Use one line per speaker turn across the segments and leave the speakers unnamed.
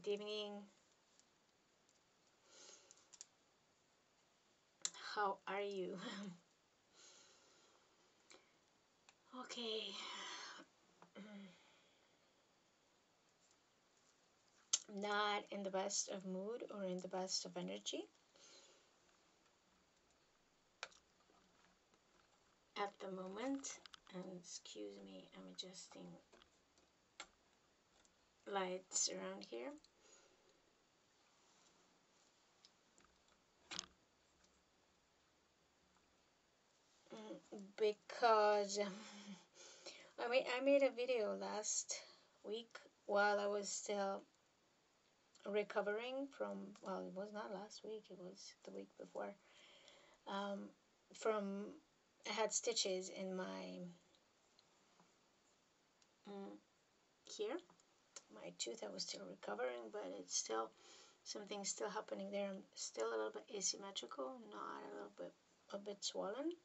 Good evening. How are you? Okay. Not in the best of mood or in the best of energy at the moment. And excuse me, I'm adjusting lights around here. Because I made a video last week while I was still recovering from, well, it was not last week, it was the week before, from, I had stitches in my, here, my tooth. I was still recovering, but it's still, something's still happening there. I'm still a little bit asymmetrical, not a bit swollen.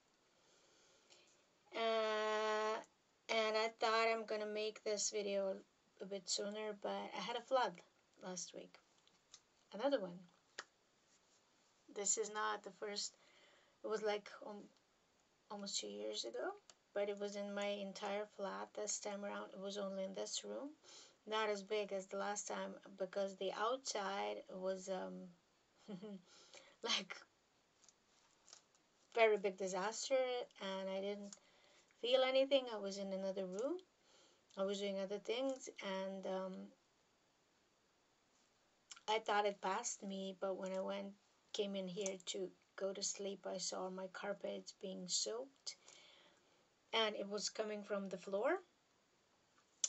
And I thought I'm gonna make this video a bit sooner, but I had a flood last week. Another one. This is not the first. It was like almost 2 years ago, but it was in my entire flat this time around. It was only in this room, not as big as the last time, because the outside was like very big disaster, and I didn't feel anything. I was in another room. I was doing other things, and I thought it passed me, but when I came in here to go to sleep, I saw my carpets being soaked, and it was coming from the floor,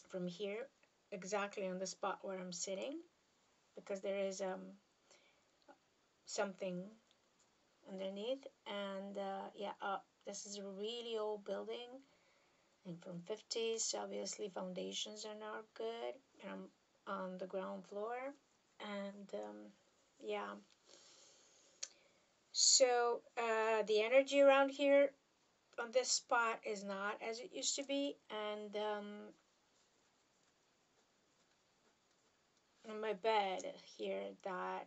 from here, exactly on the spot where I'm sitting, because there is something underneath. And this is a really old building, and from 50s, so obviously foundations are not good, and I'm on the ground floor. And so the energy around here on this spot is not as it used to be. And on my bed here that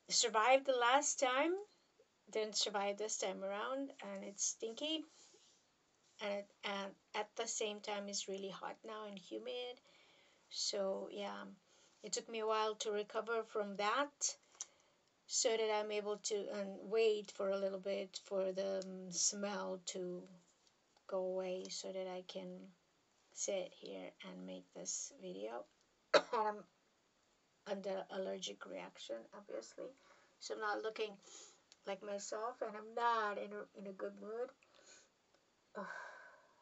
survived the last time didn't survive this time around, and it's stinky, and at the same time it's really hot now and humid. So yeah, it took me a while to recover from that, so that I'm able to wait for a little bit for the smell to go away, so that I can sit here and make this video. I'm under allergic reaction, obviously, so I'm not looking like myself, and I'm not in a good mood. Oh,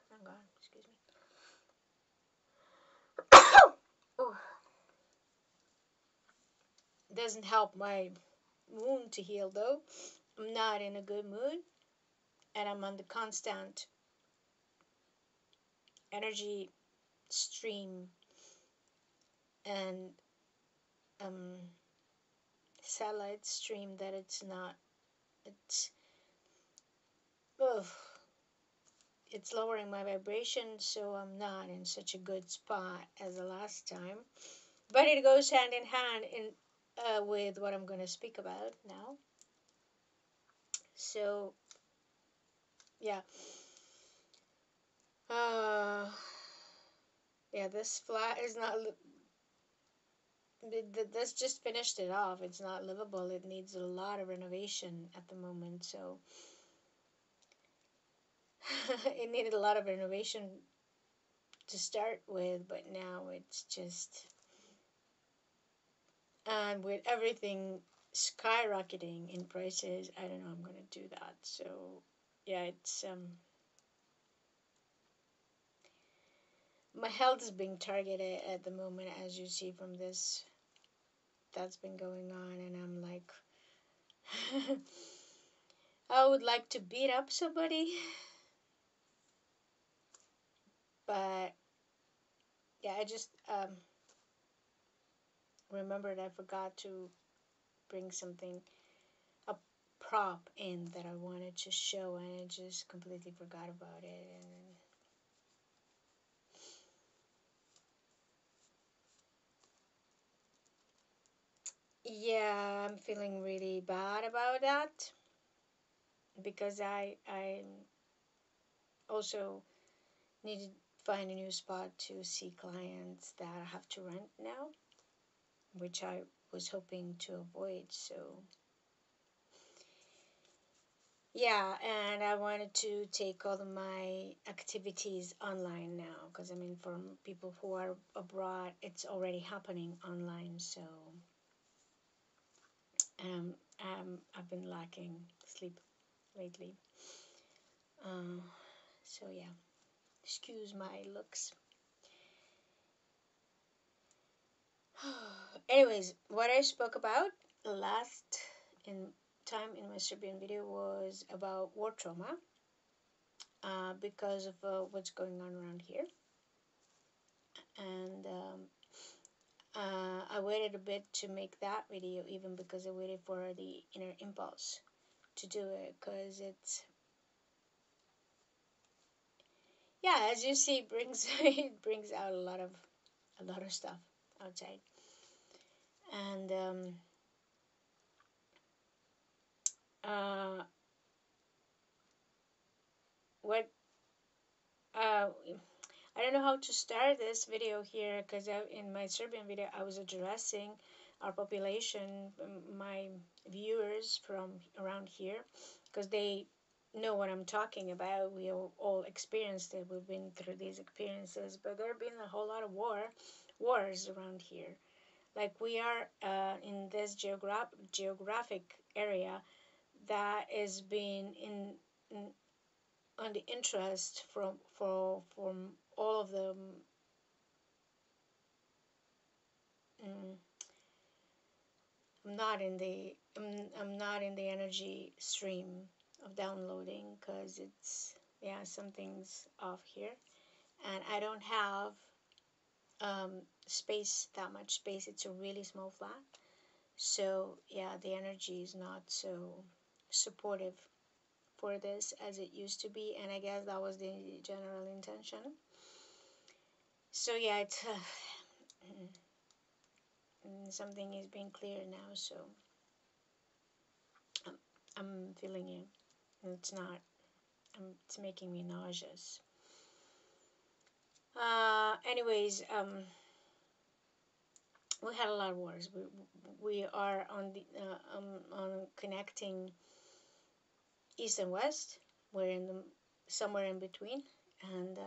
hang on, excuse me. Oh, doesn't help my wound to heal though. I'm not in a good mood, and I'm on the constant energy stream and satellite stream that it's lowering my vibration, so I'm not in such a good spot as the last time. But it goes hand in hand with what I'm going to speak about now. So yeah, this flat is not. This just finished it off. It's not livable. It needs a lot of renovation at the moment. So it needed a lot of renovation to start with, but now it's just, and with everything skyrocketing in prices, I don't know I'm gonna do that. So yeah, it's my health is being targeted at the moment, as you see from this that's been going on, and I'm like I would like to beat up somebody, but yeah, I just remembered I forgot to bring something, a prop in that I wanted to show, and I just completely forgot about it. And Yeah, I'm feeling really bad about that because I also need to find a new spot to see clients that I have to rent now, which I was hoping to avoid. So yeah, and I wanted to take all of my activities online now because I mean, for people who are abroad, it's already happening online. So I've been lacking sleep lately. Uh, so yeah, excuse my looks. Anyways, what I spoke about last in time in my Serbian video was about war trauma, because of what's going on around here, and I waited a bit to make that video, even because I waited for the inner impulse to do it, because it's, yeah, as you see, it brings it brings out a lot of stuff outside, and uh, what uh, I don't know how to start this video here because in my Serbian video I was addressing our population, my viewers from around here, because they know what I'm talking about. We all experienced it. We've been through these experiences, but there have been a whole lot of wars around here. Like we are in this geographic area that is being in on the interest from all of the mm, I'm not in the energy stream of downloading because it's, yeah, something's off here, and I don't have space, that much space. It's a really small flat, so yeah, the energy is not so supportive for this as it used to be, and I guess that was the general intention. So yeah, it's something is being clear now, so I'm, I'm feeling it. It's not. It's making me nauseous. Anyways, we had a lot of wars. We are on the on connecting east and west. We're in the somewhere in between, and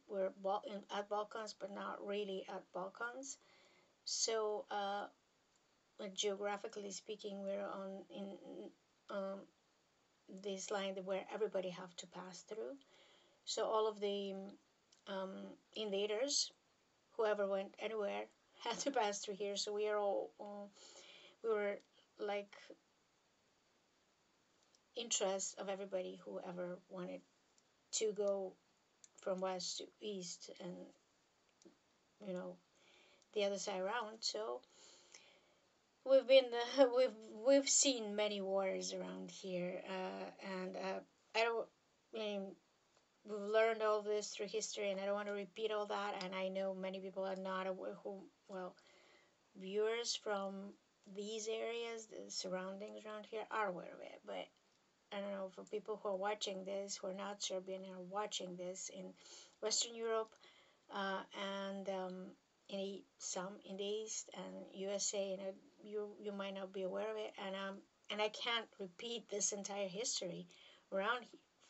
we're at Balkans, but not really at Balkans. So, like geographically speaking, we're on in um, this line where everybody have to pass through. So all of the um, invaders, whoever went anywhere, had to pass through here. So we are all we were like interest of everybody who ever wanted to go from west to east, and you know the other side around. So we've been we've seen many wars around here, and I don't. I mean, we've learned all this through history, and I don't want to repeat all that. And I know many people are not aware, who, well, viewers from these areas, the surroundings around here, are aware of it. But I don't know, for people who are watching this, who are not Serbian and are watching this in Western Europe, and some in the East and USA, and you might not be aware of it, and I can't repeat this entire history around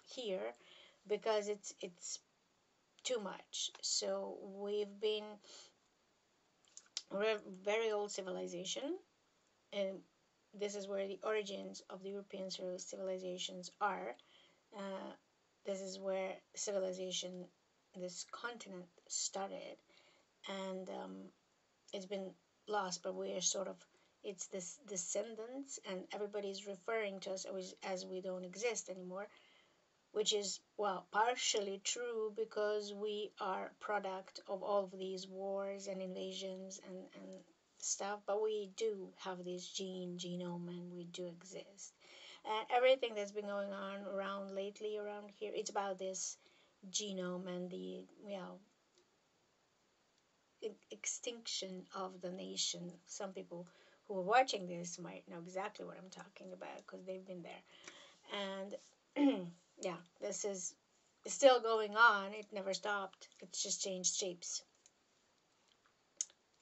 here because it's too much. So we're a very old civilization, and this is where the origins of the European civilizations are. Uh, this is where civilization, this continent, started, and it's been lost, but we are sort of it's this descendants, and everybody's referring to us as we don't exist anymore, which is, well, partially true because we are product of all of these wars and invasions and stuff, but we do have this genome, and we do exist. And everything that's been going on around lately around here, it's about this genome and the, extinction of the nation. Some people who are watching this might know exactly what I'm talking about because they've been there. And yeah, this is still going on. It never stopped. It's just changed shapes.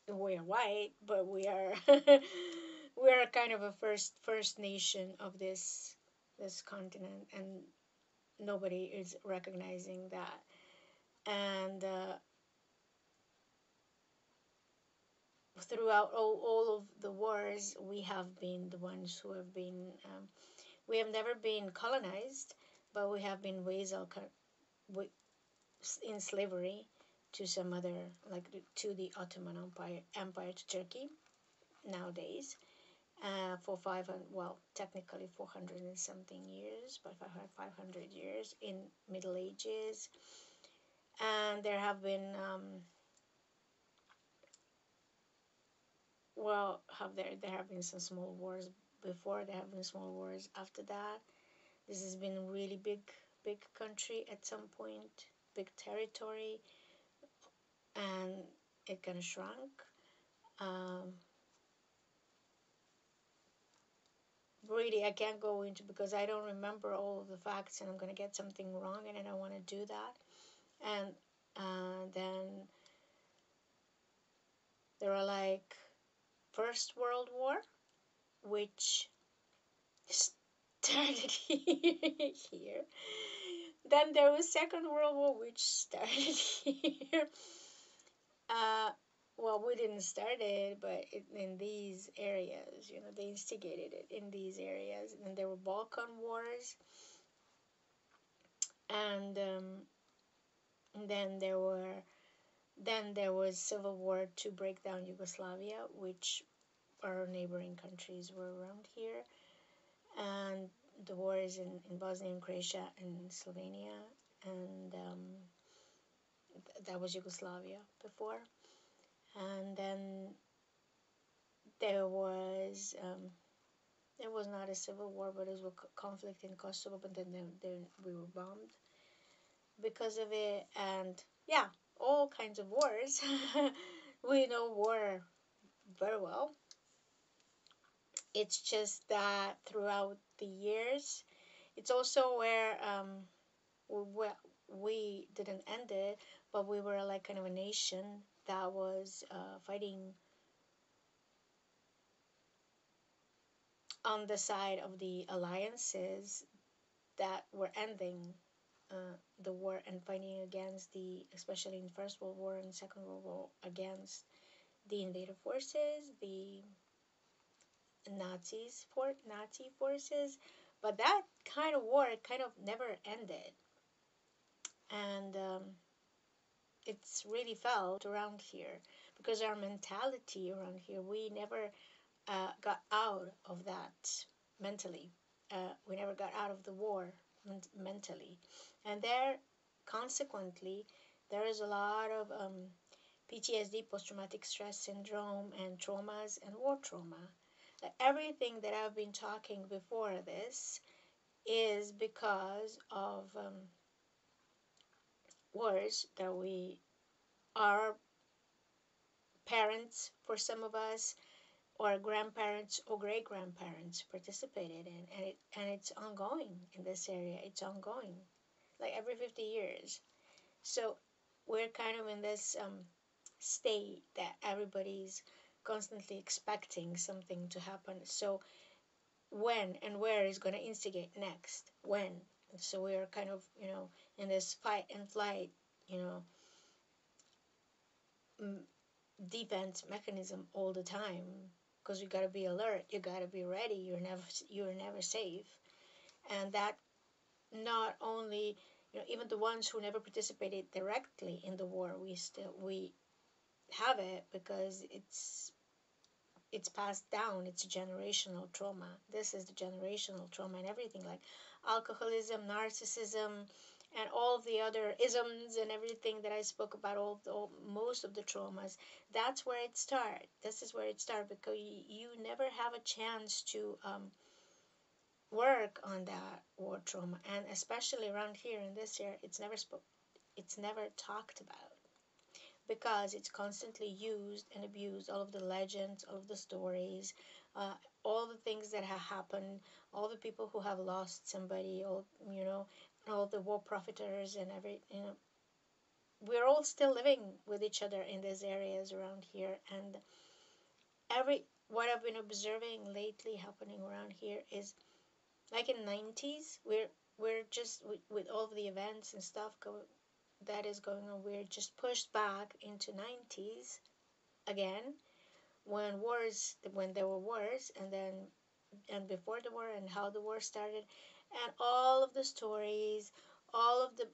We are white, but we are we are kind of a first nation of this continent, and nobody is recognizing that. And throughout all of the wars, we have been the ones who have been. We have never been colonized, but we have been in slavery to some other, like to the Ottoman Empire to Turkey nowadays. For 500, well, technically 400 and something years, but 500 years in Middle Ages. And there have been, there have been some small wars before. There have been small wars after that. This has been a really big country at some point, big territory, and it kind of shrunk. Um, really, I can't go into because I don't remember all of the facts, and I'm gonna get something wrong, and I don't want to do that. And then there are like First World War, which started here. Then there was Second World War, which started here. Uh, well, we didn't start it, but in these areas, they instigated it in these areas. And then there were Balkan Wars, and then there was civil war to break down Yugoslavia, which our neighboring countries were around here, and the wars in Bosnia and Croatia and Slovenia, and that was Yugoslavia before. And then there was not a civil war, but it was a conflict in Kosovo. But then we were bombed because of it, and yeah, all kinds of wars. We know war very well. It's just that throughout the years, it's also where we didn't end it, but we were like kind of a nation that was fighting on the side of the alliances that were ending the war and fighting against especially in First World War and Second World War, against the invader forces, the Nazi forces. But that kind of war kind of never ended, and it's really felt around here because our mentality around here, we never got out of that mentally. We never got out of the war mentally, and consequently, there is a lot of PTSD, post-traumatic stress syndrome, and traumas and war trauma. Everything that I've been talking before this is because of wars that our parents, for some of us, or grandparents or great grandparents participated in, and it's ongoing in this area. It's ongoing, like every 50 years. So we're kind of in this state that everybody's constantly expecting something to happen. So when and where is going to instigate next? When? So we are kind of, in this fight and flight, you know, defense mechanism all the time, because you got to be alert, you got to be ready. You're never safe. And that, not only, even the ones who never participated directly in the war, we have it because it's passed down. It's a generational trauma. This is the generational trauma, and everything like alcoholism, narcissism, and all the other isms and everything that I spoke about, most of the traumas. That's where it starts. This is where it starts, because you never have a chance to work on that war trauma, and especially around here in this area, it's never talked about. because it's constantly used and abused. All of the legends, all of the stories, uh, all the things that have happened, all the people who have lost somebody, all the war profiteers and we're all still living with each other in these areas around here. And every what I've been observing lately happening around here is like in 90s, we're just with all of the events and stuff that is going on, we're just pushed back into 90s again, when there were wars, and before the war, and how the war started, and all of the stories, all of the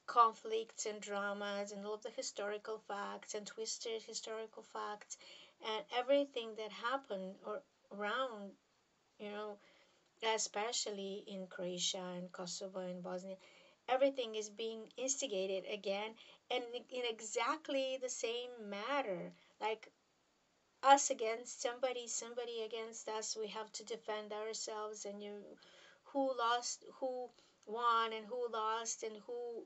conflicts and dramas, and all of the historical facts and twisted historical facts, and everything that happened or around, you know especially in Croatia and Kosovo and Bosnia. Everything is being instigated again, and in exactly the same matter. Like us against somebody, somebody against us. We have to defend ourselves, and who lost, who won, and who lost, and who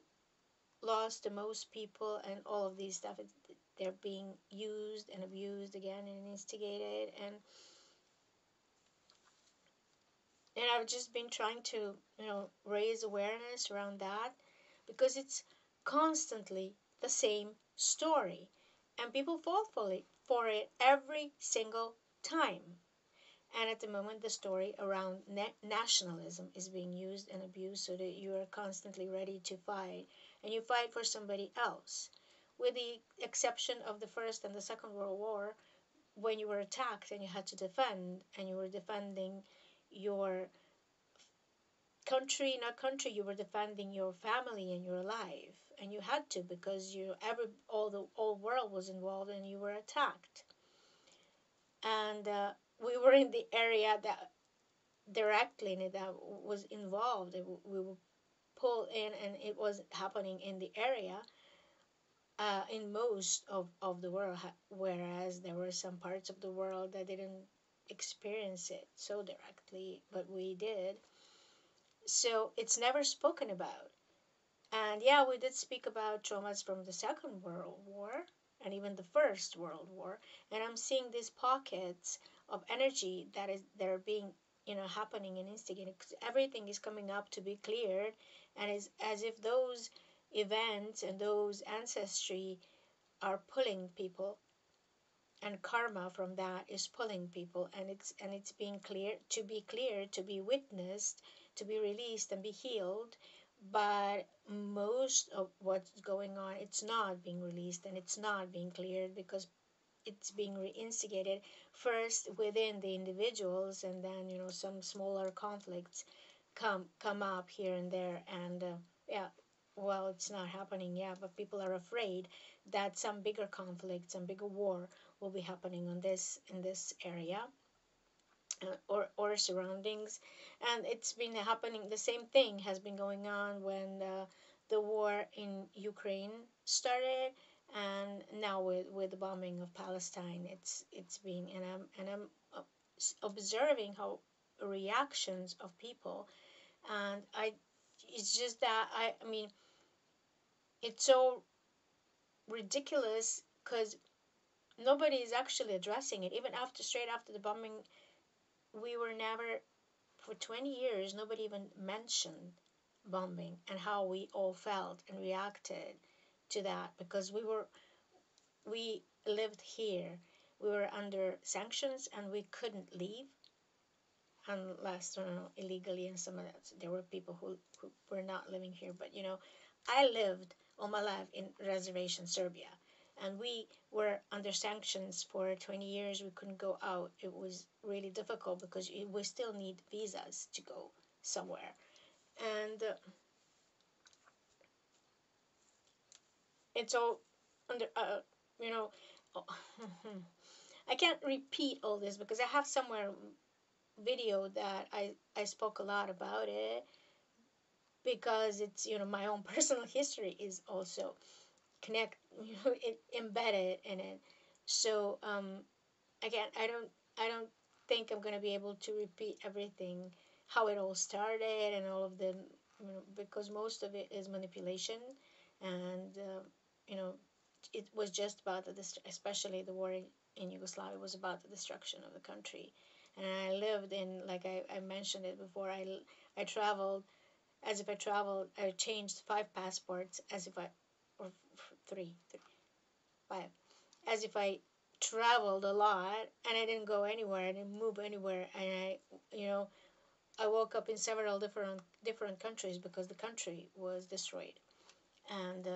lost the most people, and all of these stuff. They're being used and abused again and instigated, and I've just been trying to, raise awareness around that, because it's constantly the same story, and people fall for it every single time. And at the moment, the story around nationalism is being used and abused, so that you are constantly ready to fight, and you fight for somebody else. With the exception of the First and the Second World War, when you were attacked and you had to defend, and you were defending your country, not country, you were defending your family and your life, and you had to, because the whole world was involved, and you were attacked. And we were in the area that directly in it, that was involved. We were pulled in, and it was happening in the area, in most of the world, whereas there were some parts of the world that didn't experience it so directly, but we did. So it's never spoken about. And yeah, we did speak about traumas from the Second World War and even the First World War. And I'm seeing these pockets of energy that are being, happening and instigating. 'Cause everything is coming up to be cleared, and is as if those events and those ancestry are pulling people, and karma from that is pulling people, and it's being cleared, to be witnessed, to be released and be healed. But most of what's going on, it's not being released, and it's not being cleared, because it's being reinstigated first within the individuals, and then, some smaller conflicts come up here and there. And yeah, well, it's not happening yet, but people are afraid that some bigger conflict, some bigger war will be happening in this area, or surroundings. And it's been happening, the same thing has been going on when the war in Ukraine started, and now with the bombing of Palestine. It's being, and I'm observing how reactions of people. And it's just that I mean, it's so ridiculous, because nobody is actually addressing it. Even straight after the bombing, we were never, for 20 years, nobody even mentioned bombing and how we all felt and reacted to that, because we lived here. We were under sanctions, and we couldn't leave unless, illegally. And some of that, there were people who were not living here. But I lived all my life in reservation Serbia, and we were under sanctions for 20 years. We couldn't go out. It was really difficult, because we still need visas to go somewhere. And it's all under, you know I can't repeat all this, because I have somewhere video that I spoke a lot about it, because it's, my own personal history is also connect, embedded in it. So again, I don't think I'm going to be able to repeat everything, how it all started, and all of the, because most of it is manipulation, and you know it was just about especially the war in Yugoslavia was about the destruction of the country. And I lived in, like I mentioned it before, I traveled as if I traveled. I changed 5 passports as if I, or three, five, as if I traveled a lot, and I didn't go anywhere. I didn't move anywhere, and you know, I woke up in several different countries because the country was destroyed. And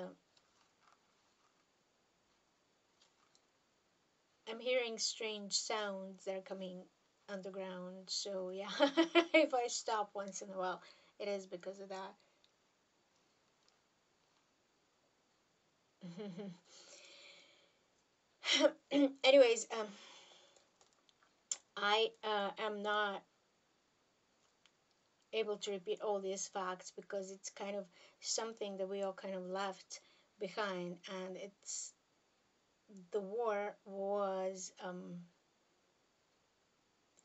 I'm hearing strange sounds that are coming underground. So yeah, if I stop once in a while, it is because of that. Anyways, I am not able to repeat all these facts because it's kind of something that we all kind of left behind, and it's the war was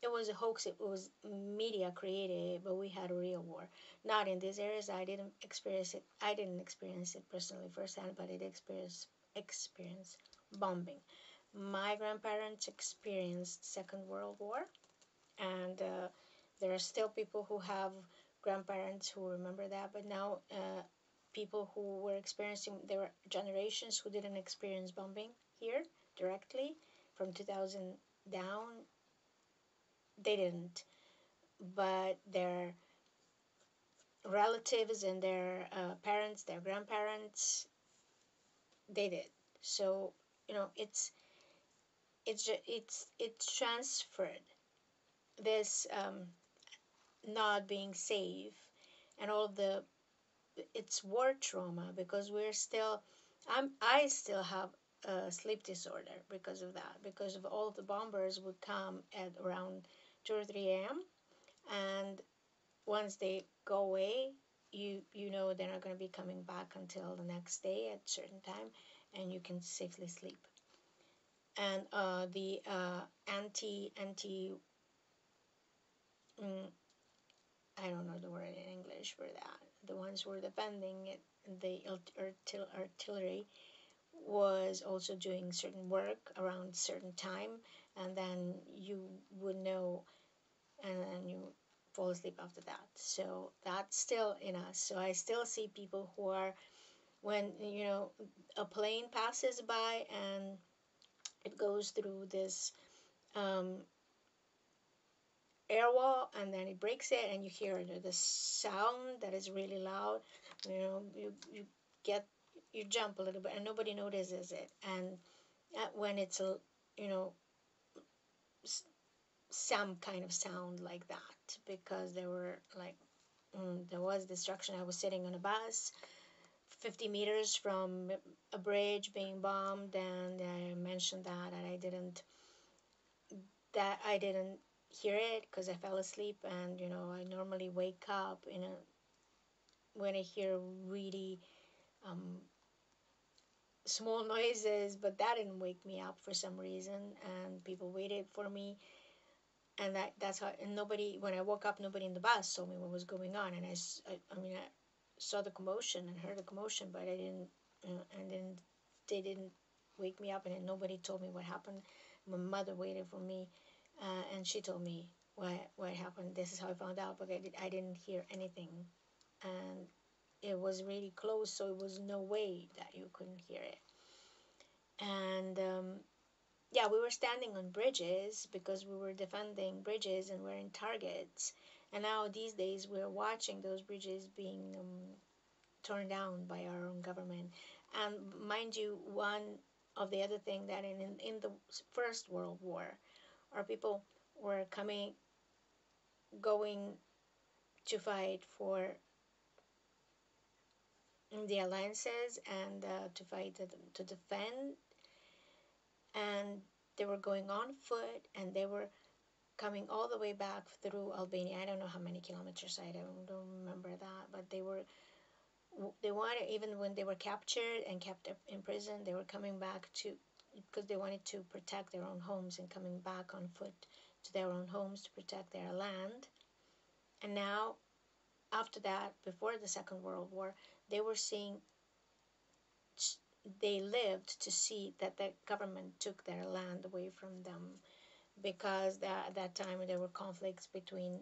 it was a hoax. It was media created, but we had a real war. Not in these areas. I didn't experience it personally firsthand, but I did experience bombing. My grandparents experienced Second World War, and there are still people who have grandparents who remember that. But now, people who were experiencing, there were generations who didn't experience bombing here directly from 2000 down. They didn't, but their relatives and their parents, their grandparents, they did. So it's transferred this not being safe and all of the it's war trauma because I still have a sleep disorder because of that, because of all of the bombers would come at around 2 or 3 a.m. and once they go away, you know they're not going to be coming back until the next day at a certain time, and you can safely sleep. And the anti mm, I don't know the word in English for that. The ones who were defending it, the artillery was also doing certain work around certain time, and then you would know, and then you fall asleep after that. So that's still in us. So I still see people who are, when a plane passes by and it goes through this um, air wall and then it breaks it and you hear the sound that is really loud. You get you jump a little bit and nobody notices it. And when it's a you know some kind of sound like that, because there were like there was destruction. I was sitting on a bus 50 meters from a bridge being bombed, and I mentioned that I didn't hear it because I fell asleep. And I normally wake up when I hear really um, small noises, but that didn't wake me up for some reason, and people waited for me. And that's how. And nobody, when I woke up, nobody in the bus told me what was going on. And I mean, I saw the commotion and heard the commotion, but I didn't, and then they didn't wake me up, and then nobody told me what happened. My mother waited for me, and she told me what happened. This is how I found out, but I didn't hear anything, and it was really close, so it was no way that you couldn't hear it. And yeah, we were standing on bridges because we were defending bridges and we're in targets. And now these days we're watching those bridges being torn down by our own government. And mind you, one of the other thing that in the First World War, our people were going to fight for the alliances and to defend, and they were going on foot, and they were coming all the way back through Albania. I don't know how many kilometers. I don't remember that, but they wanted, even when they were captured and kept in prison, they were coming back to, because they wanted to protect their own homes, and coming back on foot to their own homes to protect their land. And now, after that, before the Second World War, they were seeing they lived to see that the government took their land away from them, because at that time there were conflicts between,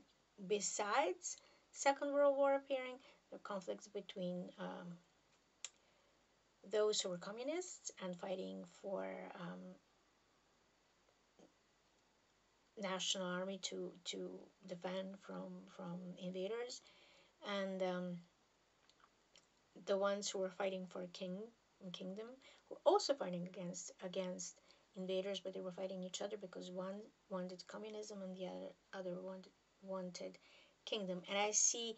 besides Second World War appearing, the conflicts between those who were communists and fighting for national army to defend from invaders, and the ones who were fighting for kingdom were also fighting against invaders, but they were fighting each other because one wanted communism and the other wanted kingdom. And I see,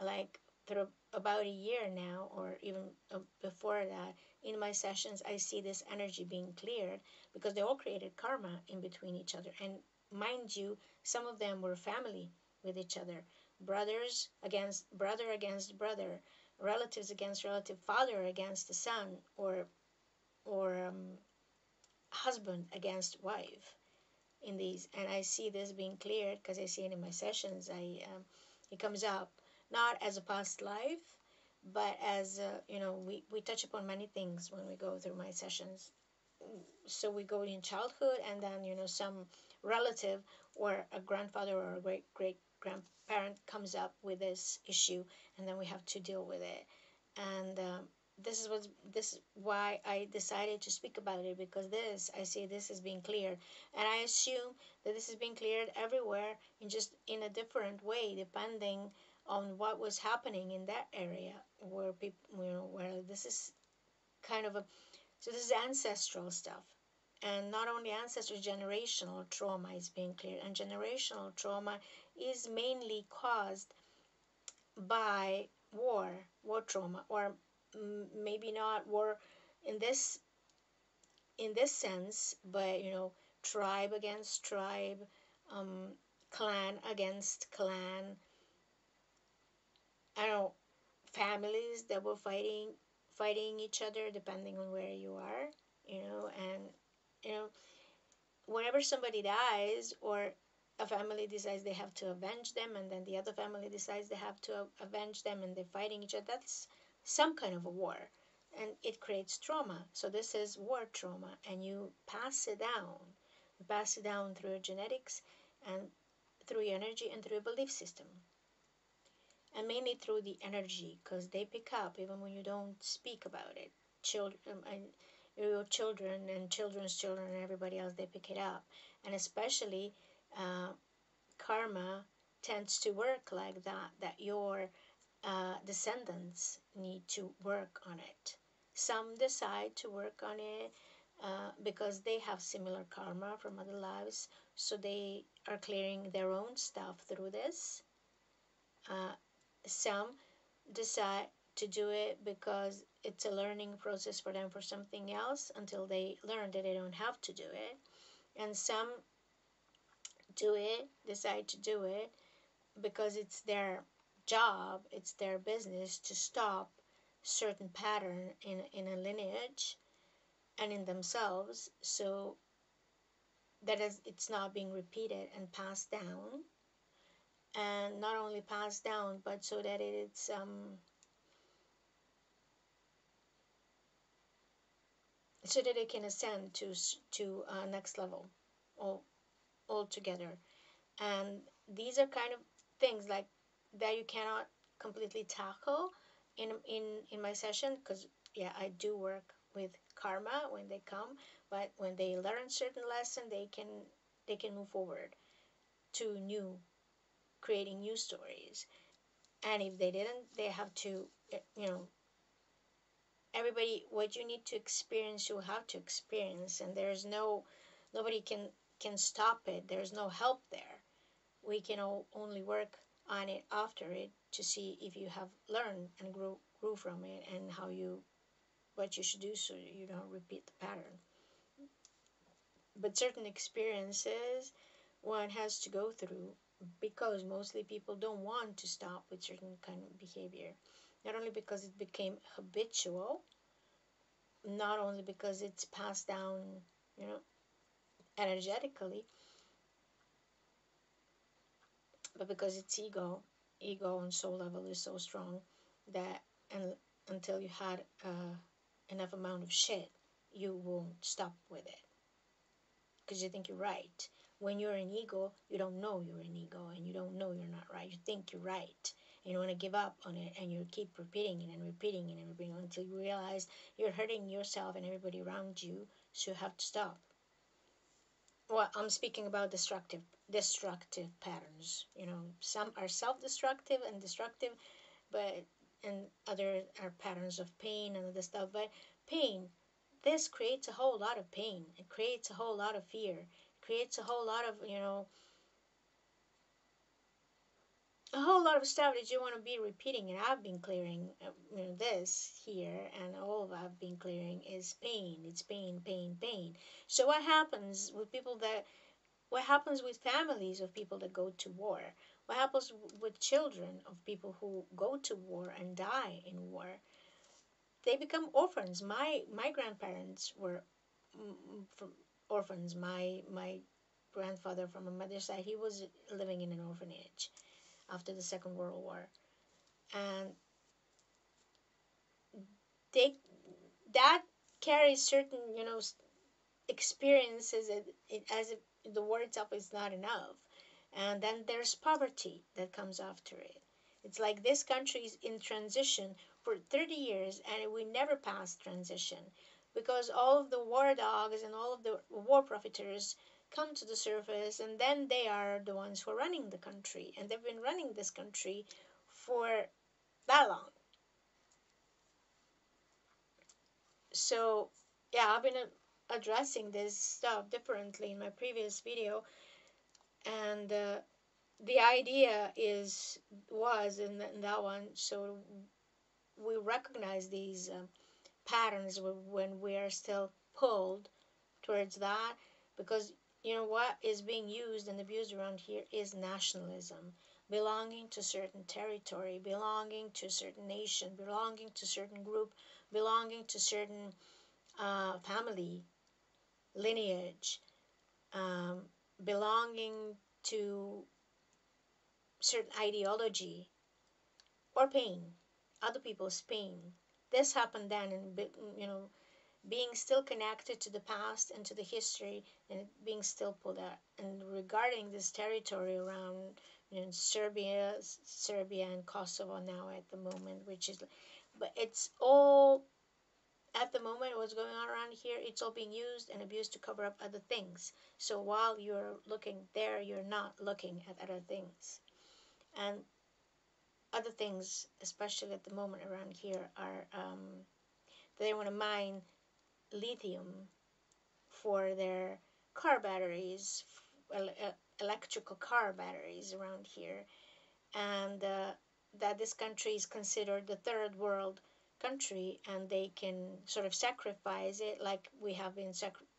like, for about a year now, or even before that, in my sessions, I see this energy being cleared, because they all created karma in between each other. And mind you, some of them were family with each other, brother against brother, relatives against relative, father against the son, or husband against wife in these. And I see this being cleared because I see it in my sessions. It comes up not as a past life, but as we touch upon many things when we go through my sessions. So we go in childhood, and then some relative or a grandfather or a great grandparent comes up with this issue, and then we have to deal with it. And this is why I decided to speak about it, because I see this is being cleared, and I assume that this is being cleared everywhere, in just in a different way, depending on what was happening in that area where people, where this is kind of a, so this is ancestral stuff. And not only ancestral, generational trauma is being cleared. And generational trauma is mainly caused by war trauma, or maybe not war in this sense, but tribe against tribe, clan against clan. I don't know, families that were fighting each other depending on where you are, and you know whenever somebody dies, or a family decides they have to avenge them, and then the other family decides they have to avenge them, and they're fighting each other, that's some kind of a war, and it creates trauma. So this is war trauma, and you pass it down. You pass it down through your genetics, and through your energy, and through your belief system, and mainly through the energy, because they pick up even when you don't speak about it. Children, your children and children's children and everybody else, they pick it up. And especially karma tends to work like that your descendants need to work on it. Some decide to work on it because they have similar karma from other lives, so they are clearing their own stuff through this. Some decide to do it because it's a learning process for them for something else, until they learn that they don't have to do it. And some decide to do it because it's their job, it's their business to stop certain pattern in a lineage and in themselves, so that it's not being repeated and passed down. And not only passed down, but so that it's so that it can ascend to next level altogether. And these are kind of things like that you cannot completely tackle in my session, because yeah, I do work with karma when they come, but when they learn certain lesson, they can move forward to creating new stories. And if they didn't, they have to, everybody, what you need to experience, you have to experience, and there's nobody can stop it. There's no help there. We can only work on it after it to see if you have learned and grew from it, and what you should do so you don't repeat the pattern. But certain experiences one has to go through, because mostly people don't want to stop with certain kind of behavior. Not only because it became habitual, not only because it's passed down, energetically, but because it's ego on soul level is so strong that, and until you had enough amount of shit, you won't stop with it because you think you're right. When you're an ego, you don't know you're an ego, and you don't know you're not right. You think you're right, and you want to give up on it, and you keep repeating it and repeating it and repeating it until you realize you're hurting yourself and everybody around you. So you have to stop. Well, I'm speaking about destructive patterns. Some are self-destructive and destructive, but and other are patterns of pain and other stuff. But pain, this creates a whole lot of pain. It creates a whole lot of fear. It creates a whole lot of a whole lot of stuff that you want to be repeating. And I've been clearing this here, and all I've been clearing is pain. It's pain, pain, pain. So what happens with people that what happens with families of people that go to war? What happens with children of people who go to war and die in war? They become orphans. My grandparents were from orphans. My grandfather from my mother's side, he was living in an orphanage after the Second World War, and they that carries certain experiences as if the war itself is not enough. And then there's poverty that comes after it. It's like this country is in transition for 30 years and we never pass transition because all of the war dogs and all of the war profiteers come to the surface, and then they are the ones who are running the country, and they've been running this country for that long. So yeah, I've been addressing this stuff differently in my previous video, and the idea was in that one. So we recognize these patterns when we are still pulled towards that, because what is being used and abused around here is nationalism, belonging to certain territory, belonging to a certain nation, belonging to a certain group, belonging to certain family lineage, um, belonging to certain ideology or pain, other people's pain. This happened then, and being still connected to the past and to the history, and being still pulled out. And regarding this territory around Serbia and Kosovo now at the moment, which is, but it's all at the moment what's going on around here. It's all being used and abused to cover up other things. So while you're looking there, you're not looking at other things. And other things, especially at the moment around here, are they want to mine lithium for their car batteries, electrical car batteries around here, and that this country is considered the third world country, and they can sort of sacrifice it like we have been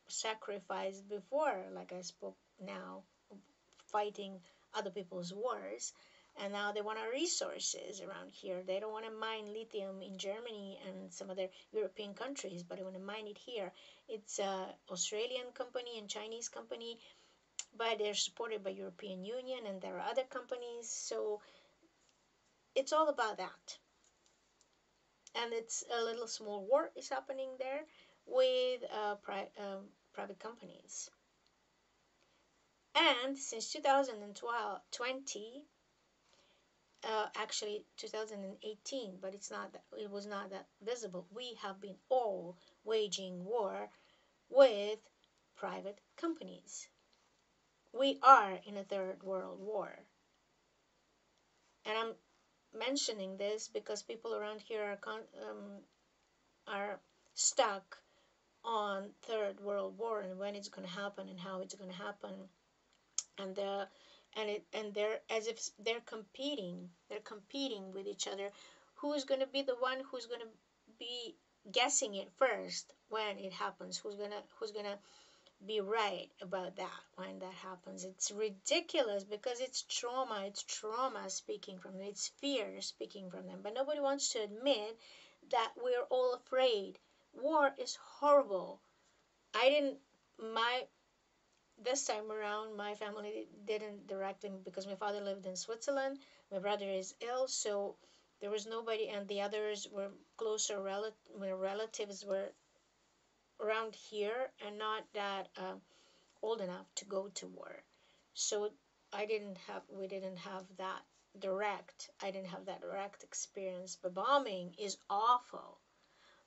sacrificed before, like I spoke now, fighting other people's wars. And now they want our resources around here. They don't want to mine lithium in Germany and some other European countries, but they want to mine it here. It's a Australian company and Chinese company, but they're supported by European Union, and there are other companies. So it's all about that. And it's a little small war is happening there with private companies. And since 2020, actually 2018, but it was not that visible, we have been all waging war with private companies. We are in a third world war. And I'm mentioning this because people around here are stuck on third world war and when it's going to happen and how it's going to happen. And they're as if they're competing with each other. Who's going to be the one who's going to be guessing it first when it happens? Who's going to be right about that when that happens? It's ridiculous because it's trauma speaking from them, it's fear speaking from them, but nobody wants to admit that we're all afraid. War is horrible. I didn't my This time around, my family didn't directly, because my father lived in Switzerland. My brother is ill, so There was nobody, and the others were closer relatives were around here and not that old enough to go to war. So we didn't have that I didn't have that direct experience. But bombing is awful.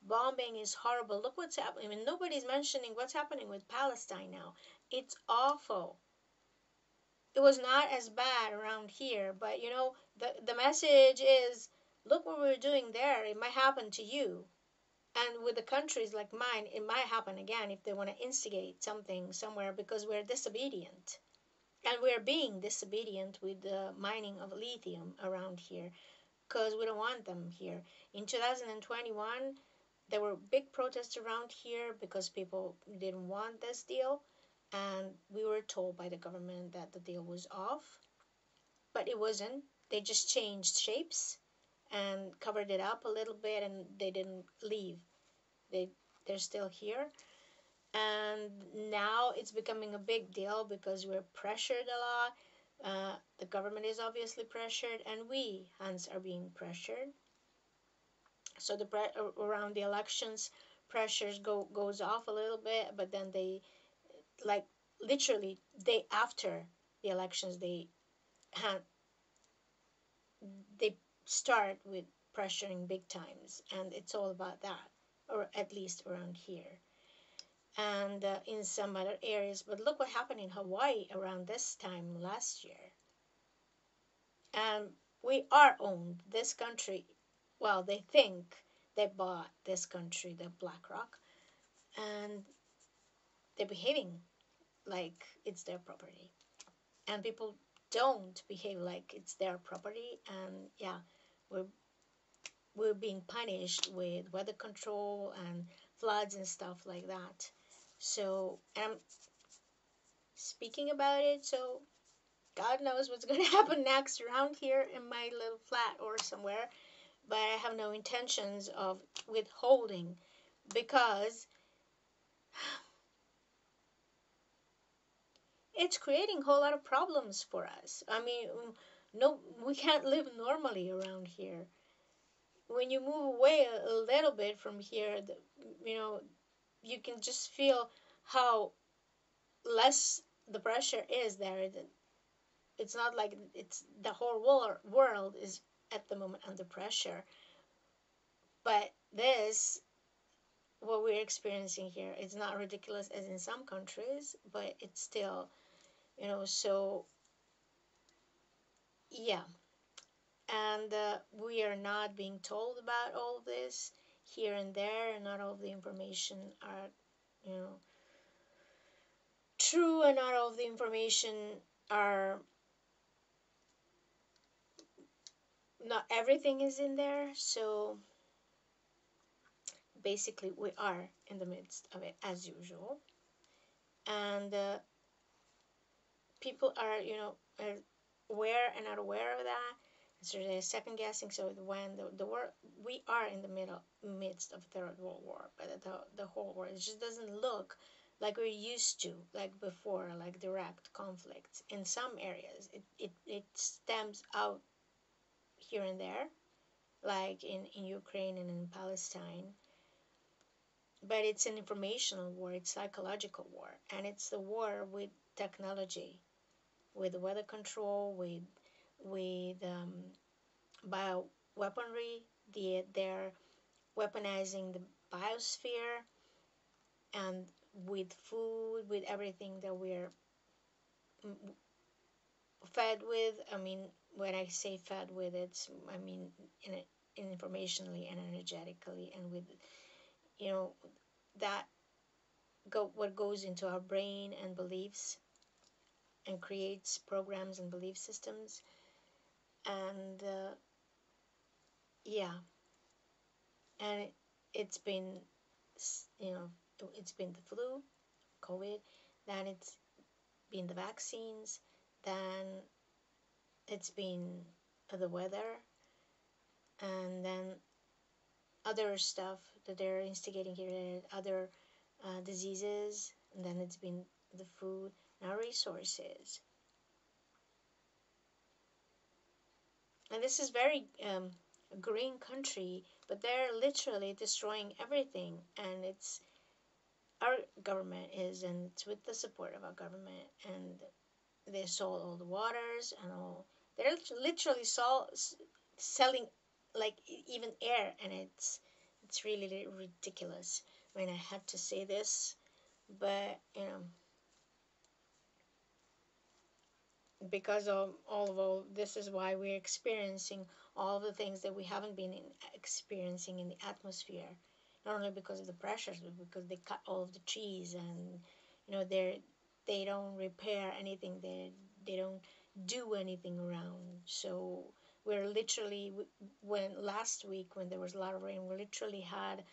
Bombing is horrible. Look what's happening. I mean, nobody's mentioning what's happening with Palestine now. It's awful. It was not as bad around here, but the message is, look what we're doing there. It might happen to you. And with the countries like mine, it might happen again if they want to instigate something somewhere because we're disobedient. And we're being disobedient with the mining of lithium around here because we don't want them here. In 2021, there were big protests around here because people didn't want this deal. And we were told by the government that the deal was off, but it wasn't. They just changed shapes and covered it up a little bit, and they didn't leave. They they're still here, and now it's becoming a big deal because we're pressured a lot. The government is obviously pressured, and we hence are being pressured. So around the elections, pressures goes off a little bit, but then they, like, literally day after the elections, they start with pressuring big times, and it's all about that, or at least around here, and in some other areas. But look what happened in Hawaii around this time last year. And we are owned this country. Well, they think they bought this country, the BlackRock, and they're behaving like it's their property, and people don't behave like it's their property. And yeah, we're we're being punished with weather control and floods and stuff like that. So, and I'm speaking about it, so God knows what's going to happen next around here in my little flat or somewhere. But I have no intentions of withholding because it's creating a whole lot of problems for us. I mean, no, we can't live normally around here. When you move away a little bit from here, you know, you can just feel how less the pressure is there. It's not like it's the whole world is at the moment under pressure. But this, what we're experiencing here, it's not ridiculous as in some countries, but it's still, so yeah. And we are not being told about all of this here and there, and not all of the information are, you know, true, and not all of the information are, not everything is in there. So basically, we are in the midst of it as usual, and people are, are aware and not aware of that. So they're second guessing. So when the war, we are in the midst of Third World War, but the whole war, it just doesn't look like we're used to, like before, like direct conflicts. In some areas, it stems out here and there, like in Ukraine and in Palestine. But it's an informational war, it's psychological war, and it's the war with technology, with weather control, with bioweaponry. They're weaponizing the biosphere, and with food, with everything that we're fed with. I mean, when I say fed with, I mean informationally and energetically, and with, you know, that what goes into our brain and beliefs, and creates programs and belief systems. And yeah, and it's been, you know, it's been the flu, COVID, then it's been the vaccines, then it's been the weather, and then other stuff that they're instigating here, other diseases, and then it's been the food, now resources. And this is very green country, but they're literally destroying everything. And it's our government is, and it's with the support of our government, and they sold all the waters and all. They're literally selling like even air, and it's really ridiculous. I mean, I had to say this, but because of all this is why we're experiencing all the things that we haven't been experiencing in the atmosphere, not only because of the pressures but because they cut all of the trees, and they don't repair anything, they don't do anything around. So we're literally, when last week when there was a lot of rain, we literally had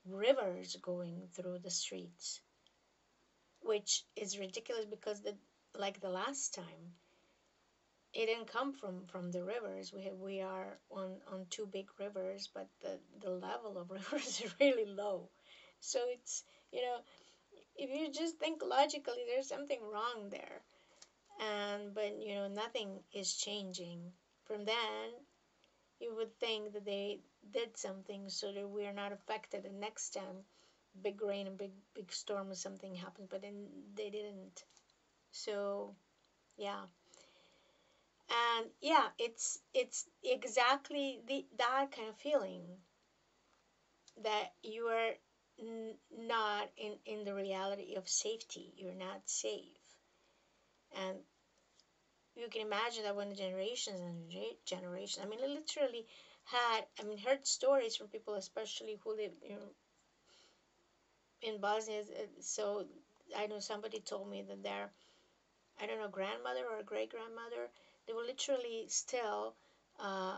rivers going through the streets, which is ridiculous because like the last time it didn't come from the rivers. We are on two big rivers, but the level of rivers is really low. So it's, you know if you just think logically, there's something wrong there. And but nothing is changing. From then, you would think that they did something so that we are not affected the next time big rain and big storm or something happens, but then they didn't. So yeah. And yeah, it's exactly that kind of feeling that you are not in the reality of safety. You're not safe. And you can imagine that when the generations and generations, I mean, I literally heard stories from people, especially who live in Bosnia. So I know somebody told me that their, I don't know, grandmother or great grandmother, they were literally still uh,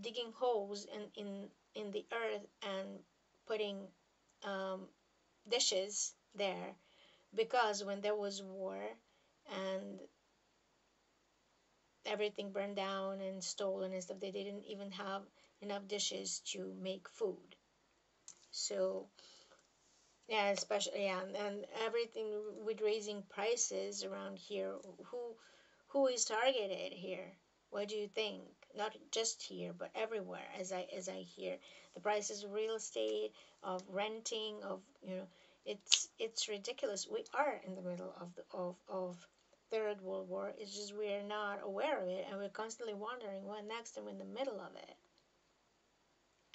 digging holes in the earth and putting um, dishes there, because when there was war and everything burned down and stolen and stuff, they didn't even have enough dishes to make food. So yeah, especially, yeah, and everything with raising prices around here. Who is targeted here? What do you think? Not just here, but everywhere. As I hear, the prices of real estate, of renting, of it's ridiculous. We are in the middle of Third World War. It's just we're not aware of it, and we're constantly wondering what next, and we're in the middle of it,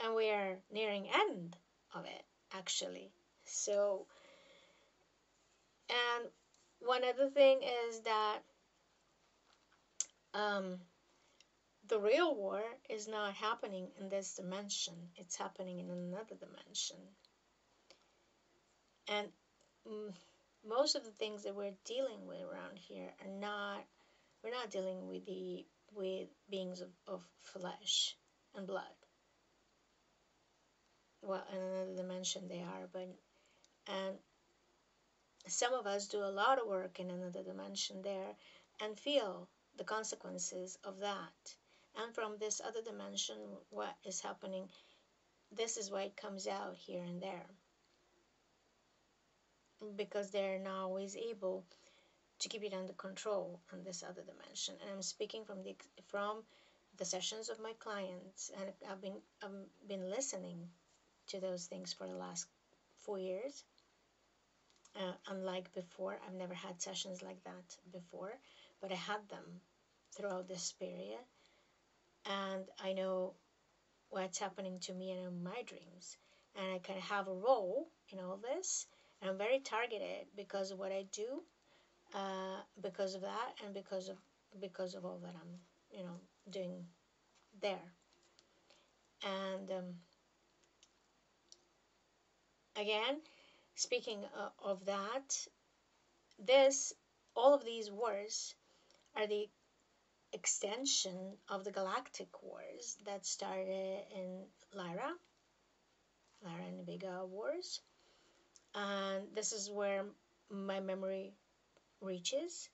and we are nearing end of it actually. So, and one other thing is that um, the real war is not happening in this dimension. It's happening in another dimension. And mm, most of the things that we're dealing with around here are not, we're not dealing with beings of flesh and blood. Well, in another dimension they are, but, and some of us do a lot of work in another dimension there and feel the consequences of that. And from this other dimension, what is happening, this is why it comes out here and there. Because they're not always able to keep it under control in this other dimension. And I'm speaking from the sessions of my clients, and I've been listening to those things for the last 4 years. Unlike before, I've never had sessions like that before, but I had them throughout this period, and I know what's happening to me and in my dreams, and I kind of have a role in all this, and I'm very targeted because of what I do, because of that, and because of all that I'm doing there. And again, speaking of that, this all of these wars are the extension of the galactic wars that started in Lyra and Vega wars. And this is where my memory reaches.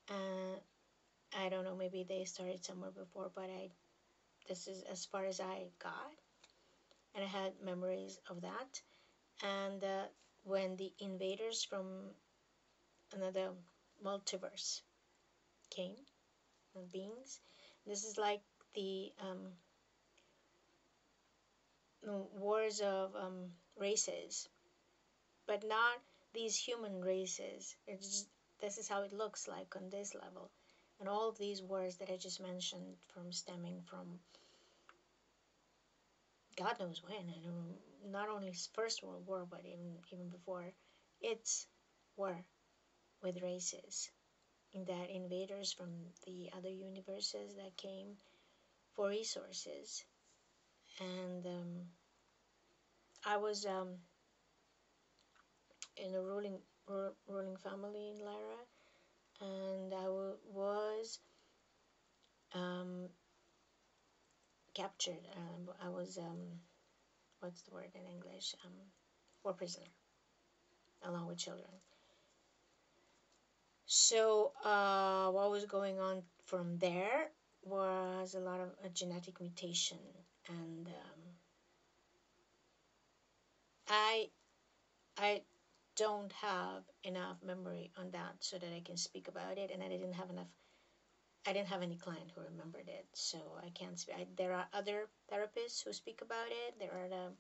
Uh, I don't know, maybe they started somewhere before, but this is as far as I got. And I had memories of that. And when the invaders from another multiverse came, beings, this is like the wars of races, but not these human races. It's just, this is how it looks like on this level. And all of these wars that I just mentioned, from stemming from God knows when, and not only First World War, but even before, it's war with races. In that invaders from the other universes that came for resources. And I was in a ruling family in Lyra, and was um, captured. I was what's the word in English? War prisoner, along with children. So what was going on from there was a lot of a genetic mutation, and I I don't have enough memory on that so that I can speak about it, and I didn't have enough. I didn't have any client who remembered it, so I can't speak. There are other therapists who speak about it. There are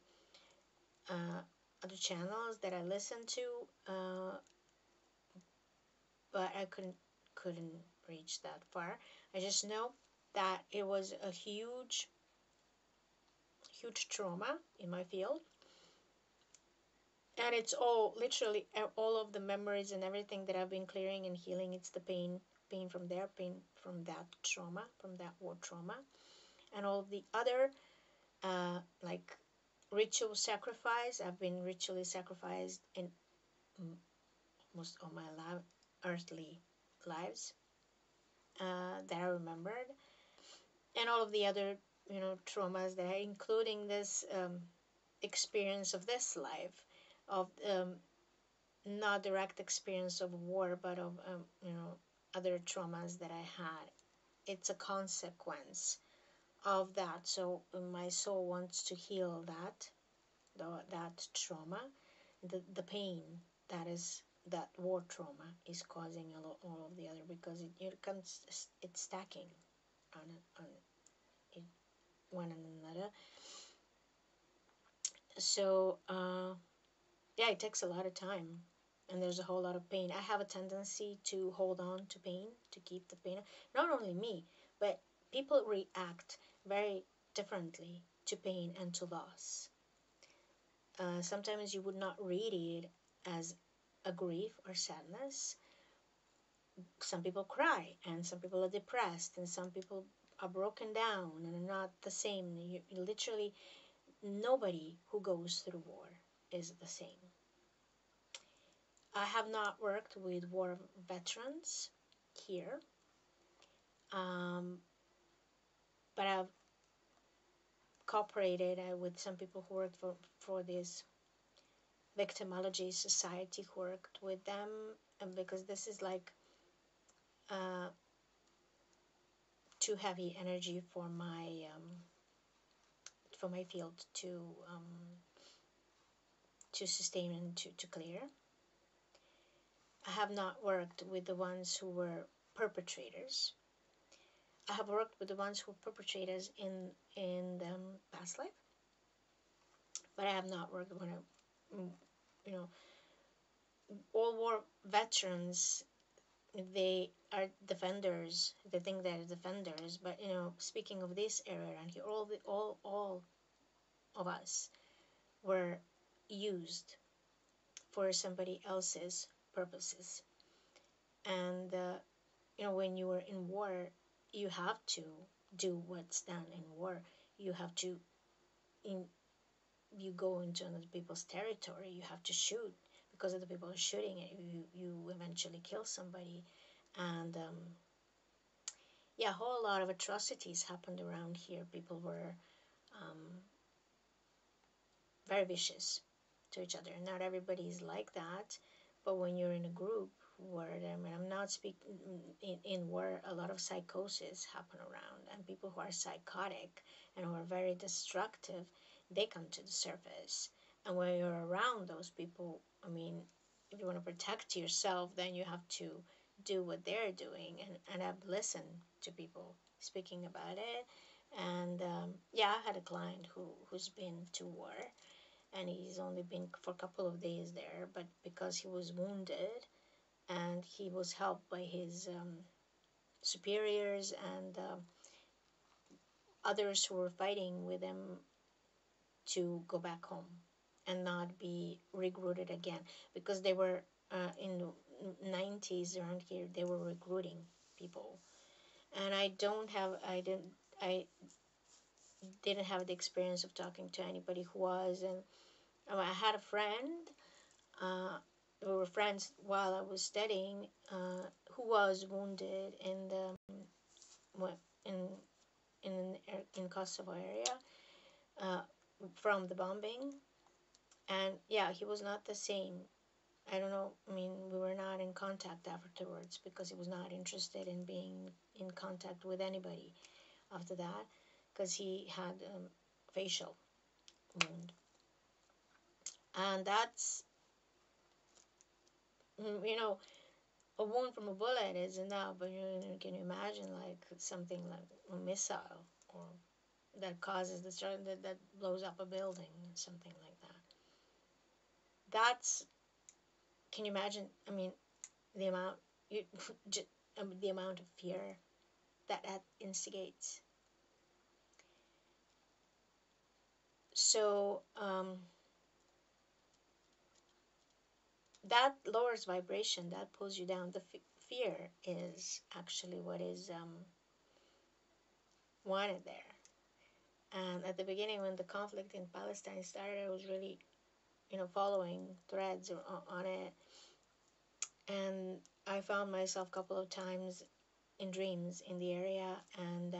other channels that I listen to, but I couldn't reach that far. I just know that it was a huge trauma in my field, and it's all literally all of the memories and everything that I've been clearing and healing. It's the pain from there, pain from that trauma, from that war trauma, and all the other like ritual sacrifice. I've been ritually sacrificed in most of my earthly lives that I remembered, and all of the other traumas that I, including this experience of this life, of not direct experience of war, but of other traumas that I had. It's a consequence of that. So my soul wants to heal that trauma, the pain that is that war trauma is causing all of the other, because it comes, it's stacking on it, one another. So yeah, it takes a lot of time, and there's a whole lot of pain. I have a tendency to hold on to pain, to keep the pain. Not only me, but people react very differently to pain and to loss. Sometimes you would not read it as a grief or sadness. Some people cry, and some people are depressed, and some people are broken down and are not the same. Literally, nobody who goes through war is the same. I have not worked with war veterans here, but I've cooperated with some people who worked for this victimology society, who worked with them, and because this is like uh, too heavy energy for my field to sustain and to clear. I have not worked with the ones who were perpetrators. I have worked with the ones who were perpetrators in the past life, but I have not worked with you know all war veterans. They are defenders. They think they're defenders, but speaking of this era around here, all of us were used for somebody else's purposes. And when you are in war, you have to do what's done in war. You have to, in you go into other people's territory. You have to shoot, because other people are shooting at you. You eventually kill somebody, and yeah, a whole lot of atrocities happened around here. People were very vicious to each other. Not everybody is like that, but when you're in a group where, I mean, I'm not speaking in where a lot of psychosis happen around, and people who are psychotic and who are very destructive, they come to the surface. And when you're around those people, I mean, if you want to protect yourself, then you have to do what they're doing. And I've listened to people speaking about it, And yeah, I had a client who's been to war, and he's only been for a couple of days there, but because he was wounded and he was helped by his superiors and others who were fighting with him to go back home and not be recruited again, because they were in the 90s around here, they were recruiting people. And I didn't have the experience of talking to anybody who was. And I had a friend, uh, we were friends while I was studying, who was wounded in the in in Kosovo area, uh, from the bombing. And yeah, he was not the same. I don't know. I mean, we were not in contact afterwards because he was not interested in being in contact with anybody after that, because he had facial wound. And that's, you know, a wound from a bullet is enough, but can you imagine like something like a missile, or that causes that blows up a building, something like that? That's, can you imagine? I mean, the amount you, the amount of fear that instigates. So that lowers vibration, that pulls you down. The fear is actually what is wanted there. And at the beginning, when the conflict in Palestine started, I was really, following threads on it. And I found myself a couple of times in dreams in the area, and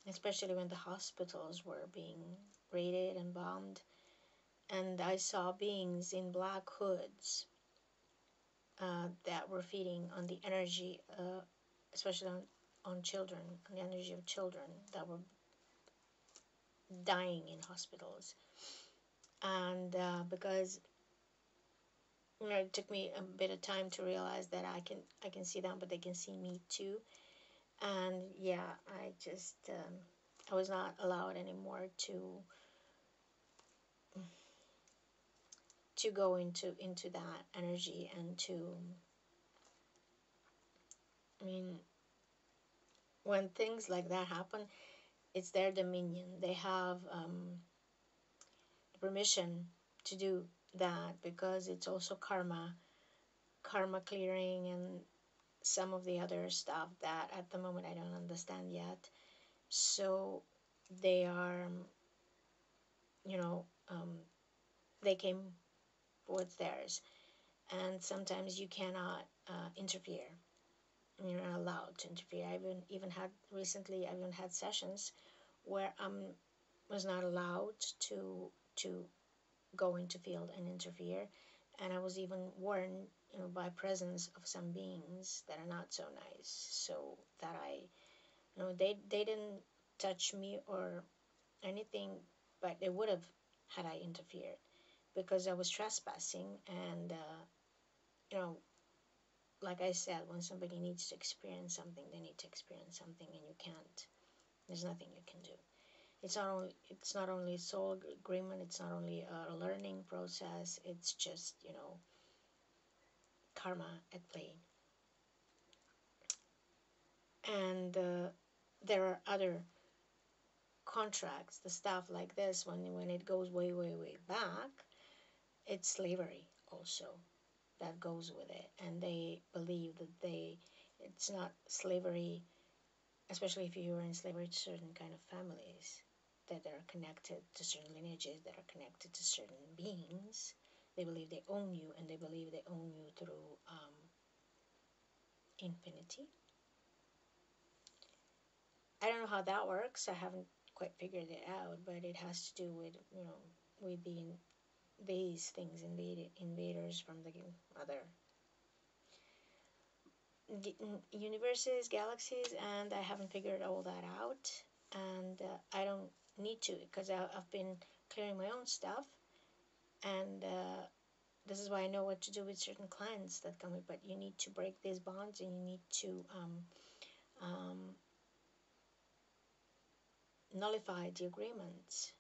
especially when the hospitals were being raided and bombed. And I saw beings in black hoods that were feeding on the energy, especially on children, on the energy of children that were dying in hospitals. And because it took me a bit of time to realize that I can see them, but they can see me too. And yeah, I was not allowed anymore to go into that energy, and to, I mean, when things like that happen, it's their dominion. They have the permission to do that, because it's also karma clearing, and some of the other stuff that at the moment I don't understand yet. So they are, you know, they came with theirs, and sometimes you cannot interfere. You're not allowed to interfere. I've even had recently. I've even had sessions where I was not allowed to go into field and interfere, and I was even warned, by presence of some beings that are not so nice, so that they didn't touch me or anything, but they would have had I interfered, because I was trespassing. And you know like I said, when somebody needs to experience something, they need to experience something, and you can't. There's nothing you can do. It's not only soul agreement. It's not only a learning process. It's just karma at play. And there are other contracts, the stuff like this, when it goes way, way, way back, it's slavery also that goes with it. And they believe that it's not slavery, especially if you were in slavery, to certain kind of families that are connected to certain lineages, that are connected to certain beings. They believe they own you, and they believe they own you through infinity. I don't know how that works. I haven't quite figured it out, but it has to do with with these things, invaders from the other universes, galaxies, and I haven't figured all that out. And I don't need to, because I've been clearing my own stuff, and this is why I know what to do with certain clients that come in. But you need to break these bonds, and you need to um, nullify the agreement.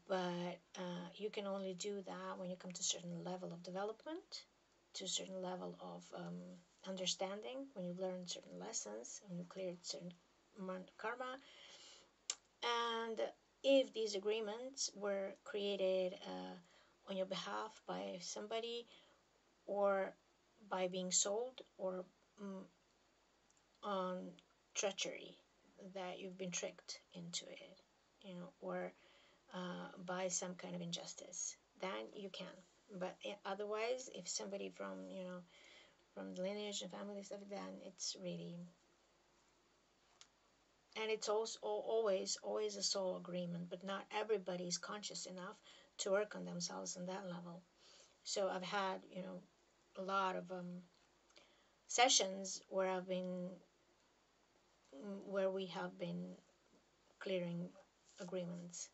But you can only do that when you come to a certain level of development, to a certain level of understanding, when you learn certain lessons, when you clear certain karma. And if these agreements were created on your behalf by somebody, or by being sold, or on treachery, that you've been tricked into it, or by some kind of injustice, then you can. But otherwise, if somebody from the lineage and family stuff, then it's really, and it's also always a soul agreement. But not everybody is conscious enough to work on themselves on that level. So I've had a lot of sessions where we have been clearing agreements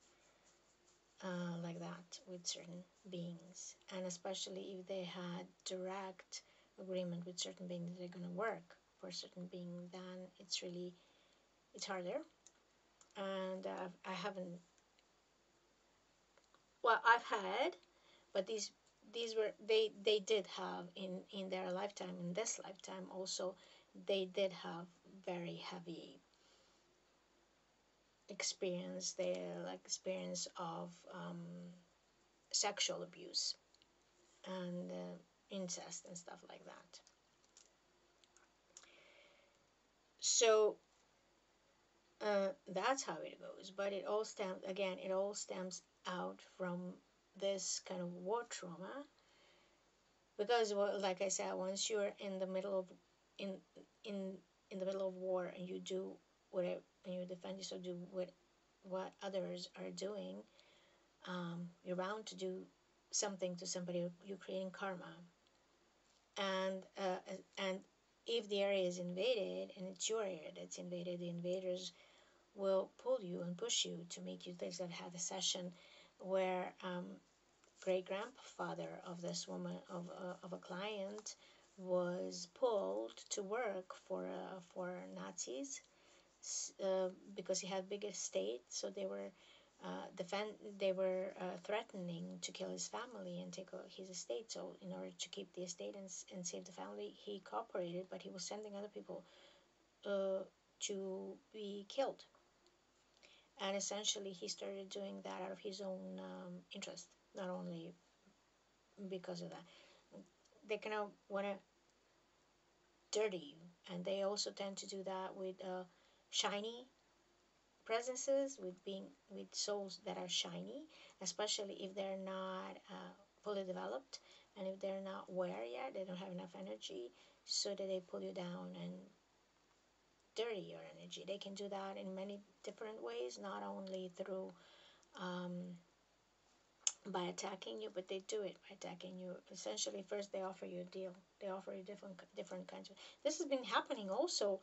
like that with certain beings, and especially if they had direct agreement with certain beings that they're going to work for a certain being, then it's harder. And I haven't, well, I've had, but these were, they did have in their lifetime, in this lifetime also, they did have very heavy experience, their like experience of sexual abuse and incest and stuff like that. So that's how it goes. But it all stems out from this kind of war trauma, because, well, like I said, once you're in the middle of in in in the middle of war, and you do whatever, and you defend yourself, do what others are doing, you're bound to do something to somebody. You're creating karma. And if the area is invaded, and it's your area that's invaded, the invaders will pull you and push you to make you think. I've had a session where great grandfather of this woman, of a client, was pulled to work for Nazis, because he had big estate. So they were threatening to kill his family and take his estate. So in order to keep the estate and save the family, he cooperated, but he was sending other people to be killed. And essentially, he started doing that out of his own interest, not only because of that. They kind of want to dirty you, and they also tend to do that with shiny presences, with souls that are shiny, especially if they're not fully developed, and if they're not aware yet, they don't have enough energy, so that they pull you down and dirty your energy. They can do that in many different ways, not only through by attacking you, but they do it by attacking you. Essentially, first they offer you a deal. They offer you different kinds of. This has been happening also,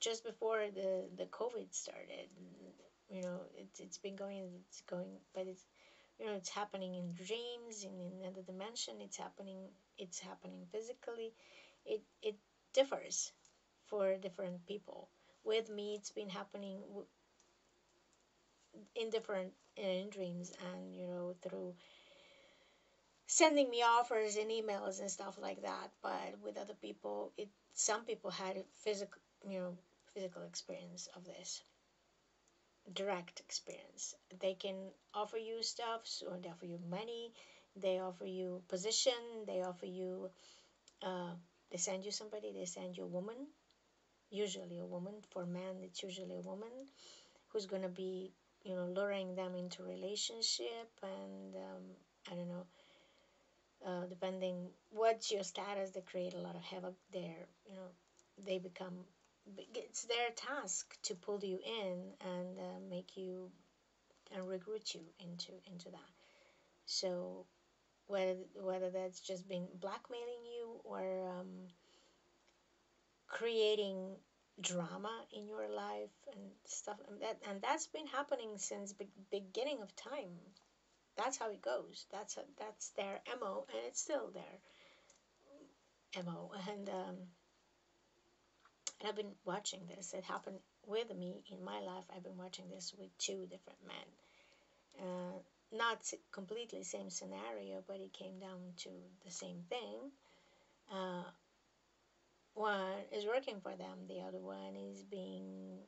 just before the COVID started. It's been going. It's going, but it's happening in dreams, in another dimension. It's happening. It's happening physically. It differs for different people. With me, it's been happening in different in dreams, and through sending me offers and emails and stuff like that. But with other people, some people had physical experience of this, direct experience. They can offer you stuff, so they offer you money, they offer you position, they offer you they send you somebody, they send you a woman, usually a woman. For men, it's usually a woman who's going to be luring them into relationship. And I don't know, depending what's your status, they create a lot of havoc there. They become, it's their task to pull you in and make you and recruit you into that. So whether that's just been blackmailing you, or creating drama in your life and stuff, and that's been happening since beginning of time. That's how it goes. That's their MO, and it's still their MO. And And I've been watching this. It happened with me in my life. I've been watching this with two different men. Not completely same scenario, but it came down to the same thing. Uh, one is working for them, the other one is being,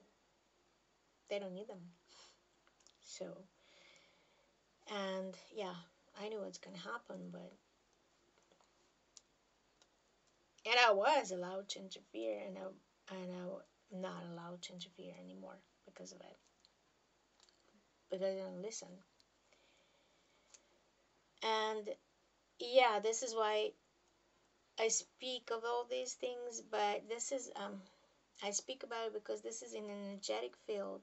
they don't need them. So, and yeah, I knew what's gonna happen, but, and I was allowed to interfere, I'm not allowed to interfere anymore because of it, because I didn't listen. And yeah, this is why I speak of all these things, but this is, I speak about it because this is an energetic field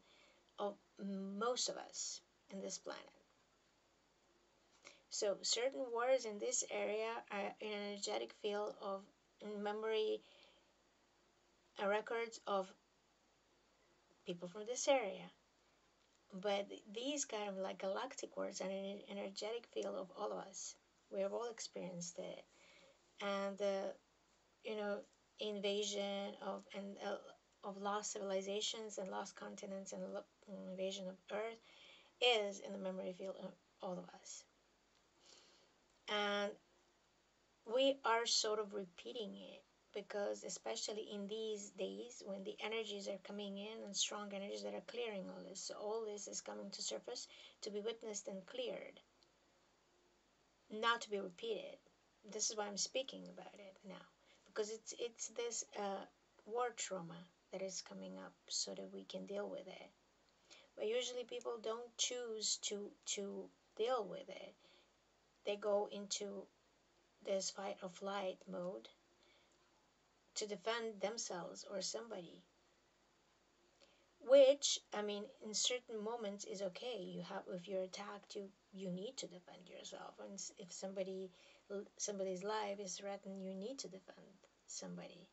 of most of us in this planet. So certain words in this area are an energetic field of memory and records of people from this area. But these kind of like galactic words are an energetic field of all of us. We have all experienced it. And the, you know, invasion of lost civilizations and lost continents and invasion of Earth is in the memory field of all of us. And we are sort of repeating it because, especially in these days when the energies are coming in and strong energies that are clearing all this, so all this is coming to surface to be witnessed and cleared, not to be repeated. This is why I'm speaking about it now, because it's this war trauma that is coming up so that we can deal with it. But usually people don't choose to deal with it. They go into this fight or flight mode to defend themselves or somebody, which, I mean, in certain moments is okay. You have, if you're attacked, you need to defend yourself, and if somebody's life is threatened, you need to defend somebody,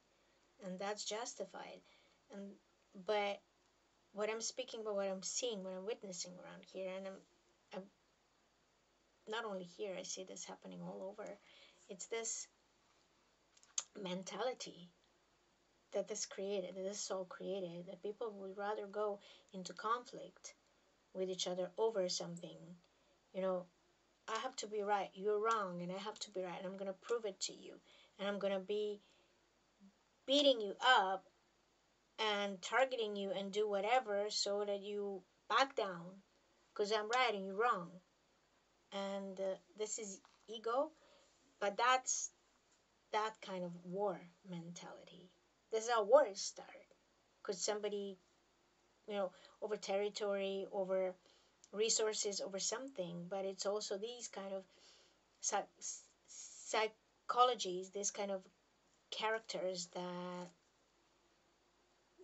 and that's justified. And but what I'm speaking about, what I'm seeing, what I'm witnessing around here, and I'm not only here, I see this happening all over. It's this mentality that this soul created, that people would rather go into conflict with each other over something. You know, I have to be right, you're wrong, and I have to be right, and I'm going to prove it to you. And I'm going to be beating you up and targeting you and do whatever so that you back down because I'm right and you're wrong. And this is ego, but that's that kind of war mentality. This is how wars start because somebody, you know, over territory, over resources, over something. But it's also these kind of psychologies, these kind of characters that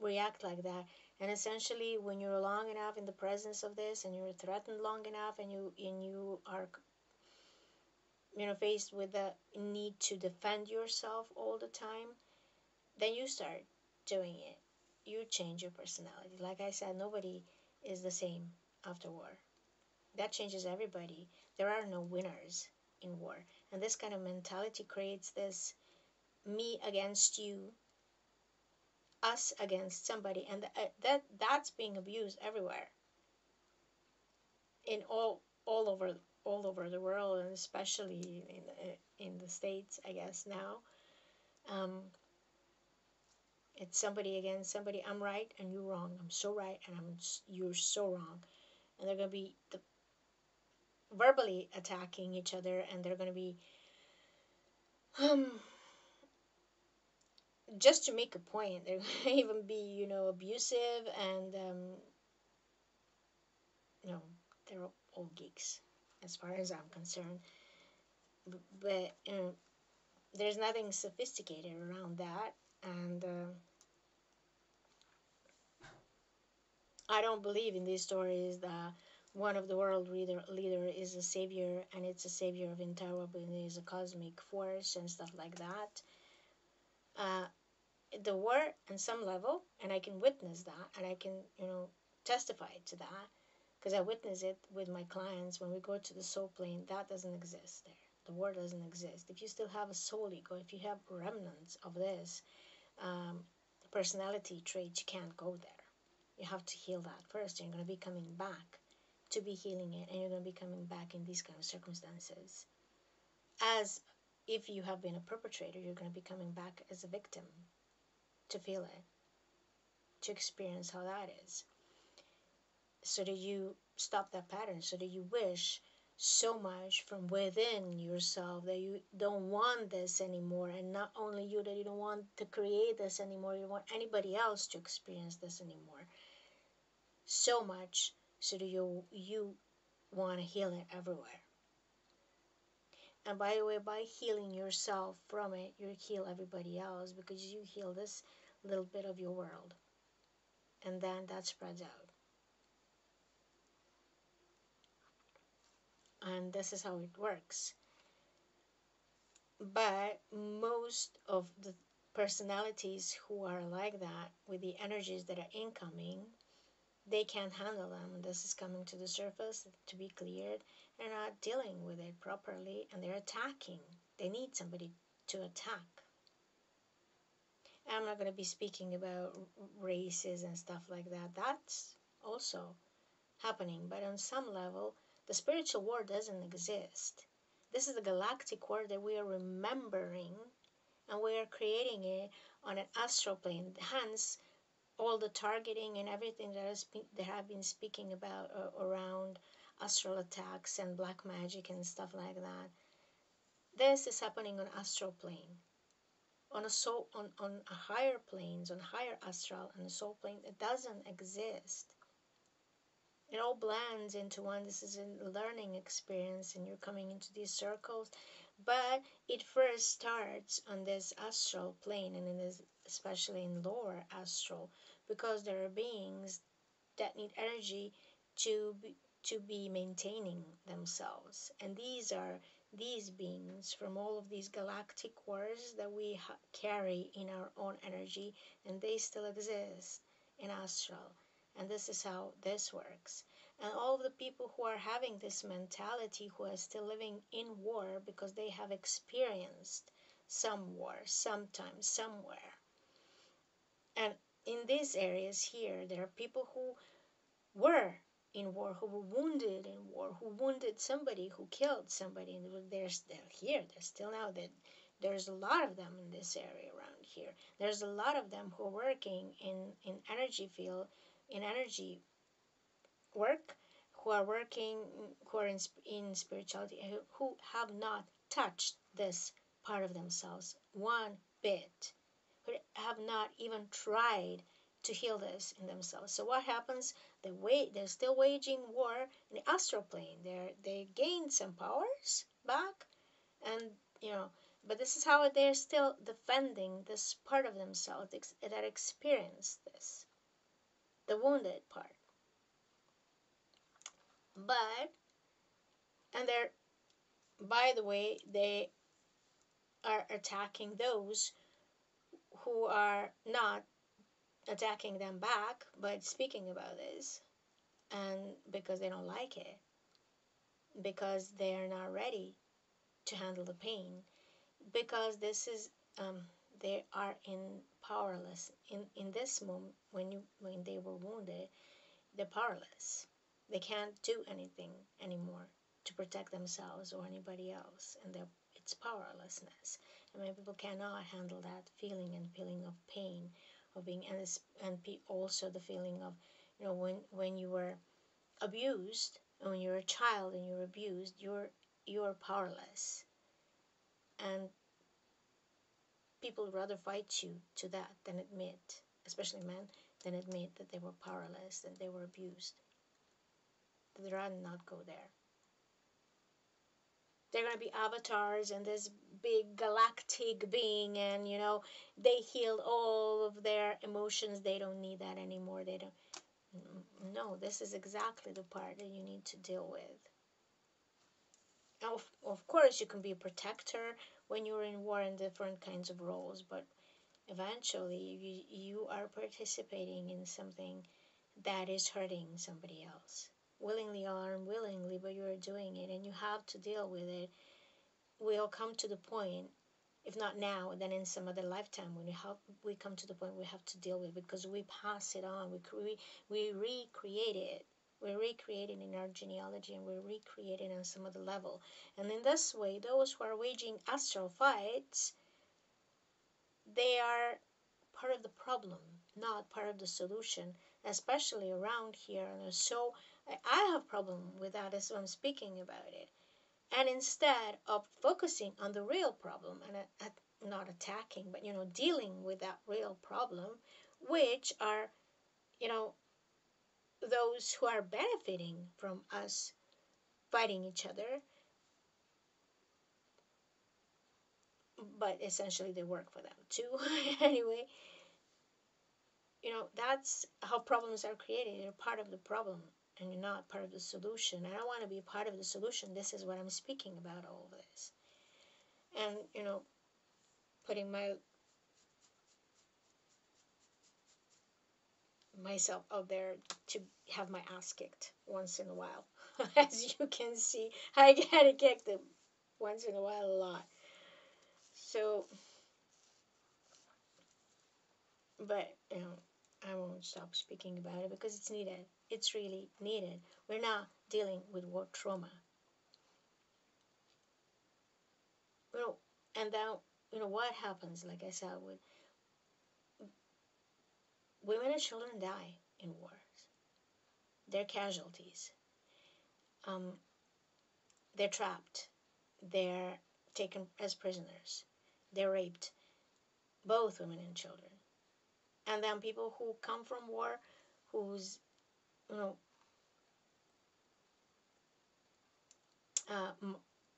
react like that. And essentially, when you're long enough in the presence of this, and you're threatened long enough, and you are, you know, faced with the need to defend yourself all the time, then you start doing it. You change your personality. Like I said, nobody is the same after war. That changes everybody. There are no winners in war. And this kind of mentality creates this me against you, us against somebody, and that's being abused everywhere, in all over the world, and especially in the States, I guess now. Um, it's somebody against somebody. I'm right and you're wrong. I'm so right and you're so wrong, and they're gonna be verbally attacking each other, and they're gonna be um, just to make a point. They're gonna even be, you know, abusive, and you know, they're all geeks as far as I'm concerned. But there's nothing sophisticated around that, and I don't believe in these stories that one of the world leader is a savior, and it's a savior of entire world, and is a cosmic force and stuff like that. Uh, the war, on some level, and I can witness that, and I can, you know, testify to that, because I witness it with my clients when we go to the soul plane. That doesn't exist there. The war doesn't exist. If you still have a soul ego, if you have remnants of this, um, personality traits, you can't go there. You have to heal that first. You're going to be coming back to be healing it, and you're going to be coming back in these kind of circumstances. As if you have been a perpetrator, you're going to be coming back as a victim to feel it, to experience how that is. So that you stop that pattern, so that you wish so much from within yourself that you don't want this anymore, and not only you, that you don't want to create this anymore, you don't want anybody else to experience this anymore. So much so that you want to heal it everywhere. And by the way, by healing yourself from it, you heal everybody else, because you heal this little bit of your world. And then that spreads out. And this is how it works. But most of the personalities who are like that, with the energies that are incoming, they can't handle them. This is coming to the surface to be cleared. They're not dealing with it properly, and they're attacking. They need somebody to attack. I'm not going to be speaking about races and stuff like that. That's also happening. But on some level, the spiritual war doesn't exist. This is the galactic war that we are remembering, and we are creating it on an astral plane. Hence, all the targeting and everything that have been speaking about around astral attacks and black magic and stuff like that. This is happening on astral plane. On a higher planes, on higher astral and a soul plane, it doesn't exist. It all blends into one. This is a learning experience, and you're coming into these circles. But it first starts on this astral plane, and in this, especially in lower astral, because there are beings that need energy to be maintaining themselves. And these beings from all of these galactic wars that we carry in our own energy, and they still exist in astral. And this is how this works. And all of the people who are having this mentality, who are still living in war because they have experienced some war, sometime, somewhere. And in these areas here, there are people who were in war, who were wounded in war, who wounded somebody, who killed somebody, and they're still here. They're still now. There's a lot of them in this area around here. There's a lot of them who are working in energy field, in energy work, who are working, who are in spirituality, who have not touched this part of themselves one bit, who have not even tried to heal this in themselves. So what happens? They're still waging war in the astral plane. They gained some powers back, and but this is how they're still defending this part of themselves that experienced this, the wounded part. But, and they're, by the way, they are attacking those who are not attacking them back, but speaking about this, and because they don't like it, because they are not ready to handle the pain, because this is they are powerless in this moment. When they were wounded, they're powerless. They can't do anything anymore to protect themselves or anybody else, and it's powerlessness. And many people cannot handle that feeling of pain, of being, and also the feeling of, when you were abused, and when you're a child and you're abused, you're powerless, and people would rather fight you to that than admit, especially men, than admit that they were powerless, that they were abused. They'd rather not go there. They're going to be avatars and this big galactic being, and they healed all of their emotions. They don't need that anymore. They don't. No, this is exactly the part that you need to deal with. Now, of course, you can be a protector when you're in war in different kinds of roles, but eventually you are participating in something that is hurting somebody else. Willingly or unwillingly, but you're doing it, and you have to deal with it. We'll come to the point If not now, then in some other lifetime when we come to the point we have to deal with it, because we pass it on, we recreate it. We recreate it in our genealogy, and we recreate it on some other level. And in this way, those who are waging astral fights, they are part of the problem, not part of the solution, especially around here. And so I have problem with that as I'm speaking about it. And instead of focusing on the real problem and not attacking, but dealing with that real problem, which are you know those who are benefiting from us fighting each other, but essentially they work for them too. Anyway, that's how problems are created. You're part of the problem, and you're not part of the solution. I don't want to be part of the solution. This is what I'm speaking about, all of this. And putting myself out there to have my ass kicked once in a while. As you can see, I get kicked once in a while a lot. So, but I won't stop speaking about it because it's needed. It's really needed. We're not dealing with war trauma. You know, and then what happens? Like I said, with women and children die in wars. They're casualties. Um, they're trapped. They're taken as prisoners. They're raped, both women and children. And then people who come from war, whose you know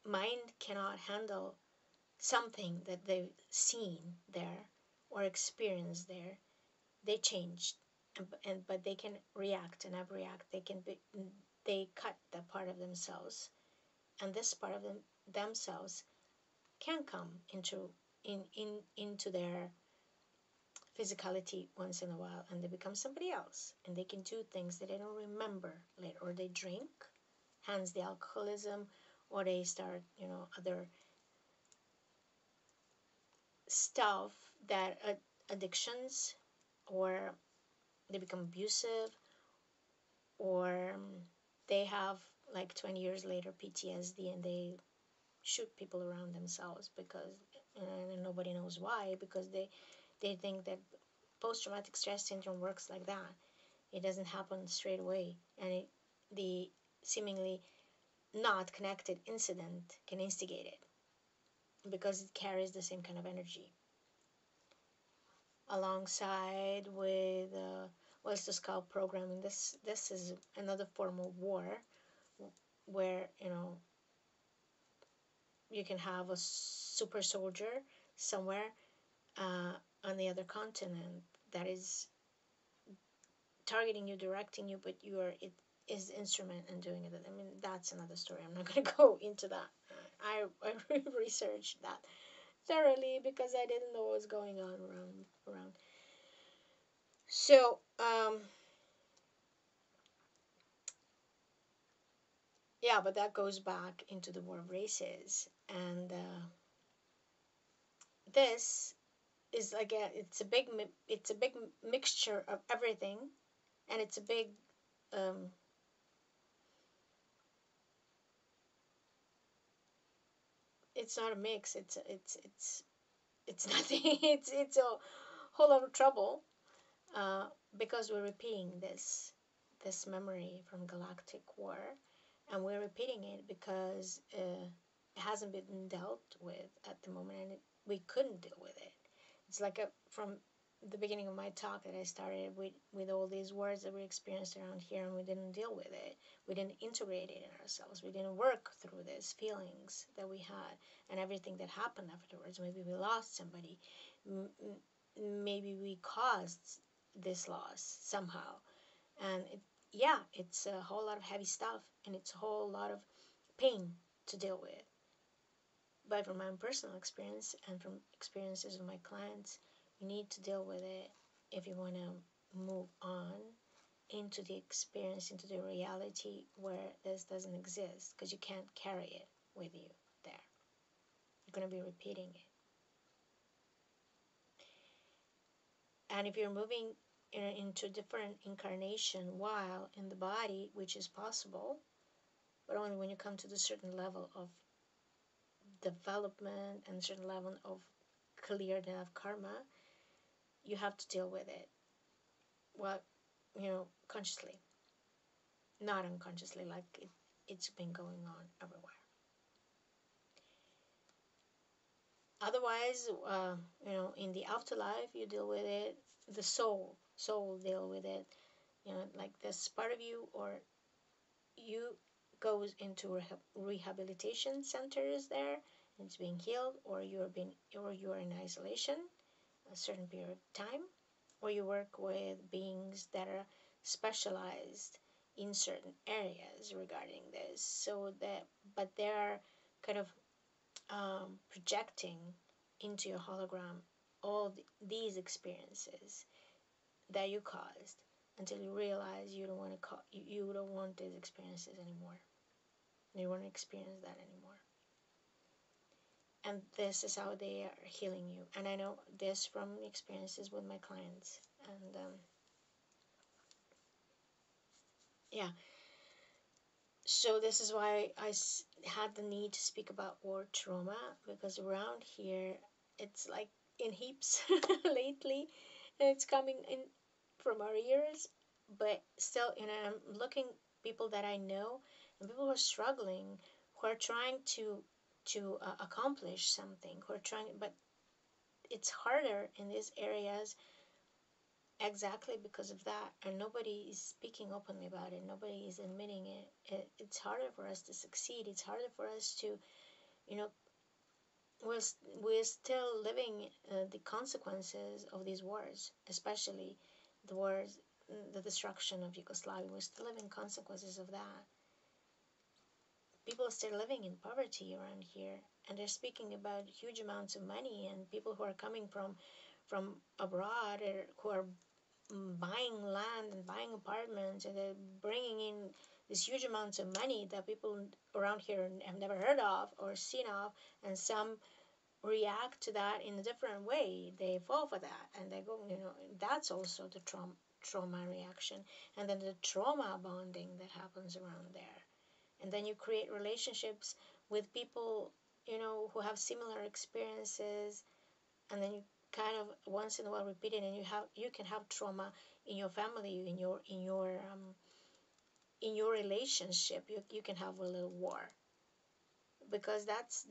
mind cannot handle something that they've seen there or experienced there, they change, but they can react and react. They cut that part of themselves, and this part of themselves can come into their physicality once in a while, and they become somebody else, and they can do things that they don't remember later, or they drink, hence the alcoholism, or they start other stuff that addictions, or they become abusive, or they have like 20 years later PTSD, and they shoot people around themselves because and nobody knows why, because they think that post-traumatic stress syndrome works like that. It doesn't happen straight away, and the seemingly not connected incident can instigate it because it carries the same kind of energy. Alongside with what's the Scout programming, this is another form of war where you can have a super soldier somewhere on the other continent that is targeting you, directing you, but it is the instrument in doing it. I mean, that's another story. I'm not going to go into that. I researched that thoroughly because I didn't know what was going on around. So, yeah, but that goes back into the War of Races, and this is again, it's a big mixture of everything, and it's a big um, it's not a mix. It's nothing. It's a whole lot of trouble because we're repeating this memory from Galactic War, and we're repeating it because it hasn't been dealt with at the moment, and we couldn't deal with it. It's like from the beginning of my talk that I started with all these words that we experienced around here, and we didn't deal with it. We didn't integrate it in ourselves. We didn't work through these feelings that we had and everything that happened afterwards. Maybe we lost somebody. Maybe we caused this loss somehow. And it's a whole lot of heavy stuff, and it's a whole lot of pain to deal with. But from my own personal experience and from experiences of my clients, you need to deal with it if you want to move on into the experience, into the reality where this doesn't exist, because you can't carry it with you there. You're going to be repeating it. And if you're moving into different incarnation while in the body, which is possible, but only when you come to the certain level of development and certain level of cleared enough karma, you have to deal with it. Well, consciously, not unconsciously, like it's been going on everywhere. Otherwise, in the afterlife, you deal with it. The soul deal with it. Like this part of you, or you goes into rehabilitation centers there, and it's being healed, or you're in isolation a certain period of time, or you work with beings that are specialized in certain areas regarding this. But they're kind of projecting into your hologram all these experiences that you caused until you realize you don't want you don't want these experiences anymore. You don't want to experience that anymore. And this is how they are healing you. And I know this from experiences with my clients. And yeah, so this is why I had the need to speak about war trauma, because around here it's like in heaps lately, and it's coming in from our ears. But still, I'm looking people that I know, and people who are struggling, who are trying to accomplish something, who are trying, but it's harder in these areas exactly because of that, and nobody is speaking openly about it. Nobody is admitting it's harder for us to succeed. It's harder for us to, you know we're still living the consequences of these wars, especially the wars, the destruction of Yugoslavia. We're still living consequences of that. People are still living in poverty around here, and they're speaking about huge amounts of money, and people who are coming from abroad, or who are buying land and buying apartments, and they're bringing in these huge amounts of money that people around here have never heard of or seen of, and some react to that in a different way. They fall for that, and they go, that's also the trauma reaction, and then the trauma bonding that happens around there. And then you create relationships with people, who have similar experiences, and then you kind of once in a while repeat it, and you can have trauma in your family, in your relationship. You can have a little war, because that's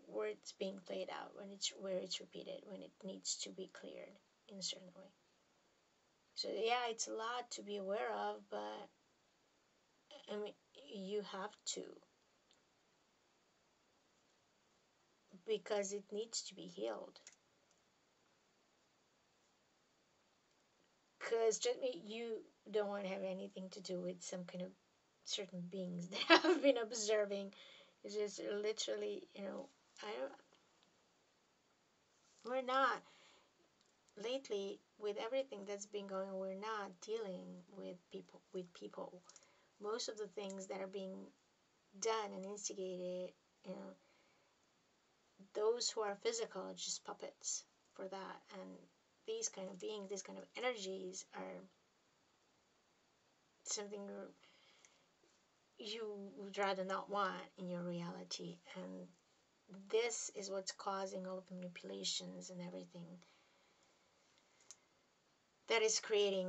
where it's being played out, where it's repeated, when it needs to be cleared in a certain way. So yeah, it's a lot to be aware of, but I mean, you have to, because it needs to be healed. Because just you don't want to have anything to do with some kind of certain beings that have been observing. It's just literally, we're not, lately, with everything that's been going on, we're not dealing with people. Most of the things that are being done and instigated, you know, those who are physical are just puppets for that. And these kind of beings, these kind of energies are something you would rather not want in your reality. And this is what's causing all of the manipulations and everything that is creating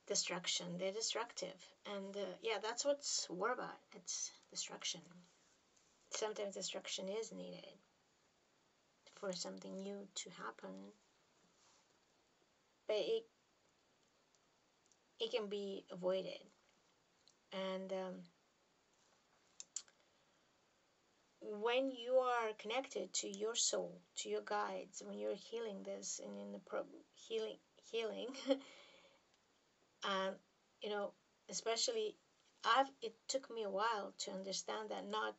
destruction. They're destructive. And yeah, that's what's war about. It's destruction. Sometimes destruction is needed for something new to happen, but it can be avoided. And when you are connected to your soul, to your guides, when you're healing this, and in the healing, and especially, it took me a while to understand that, not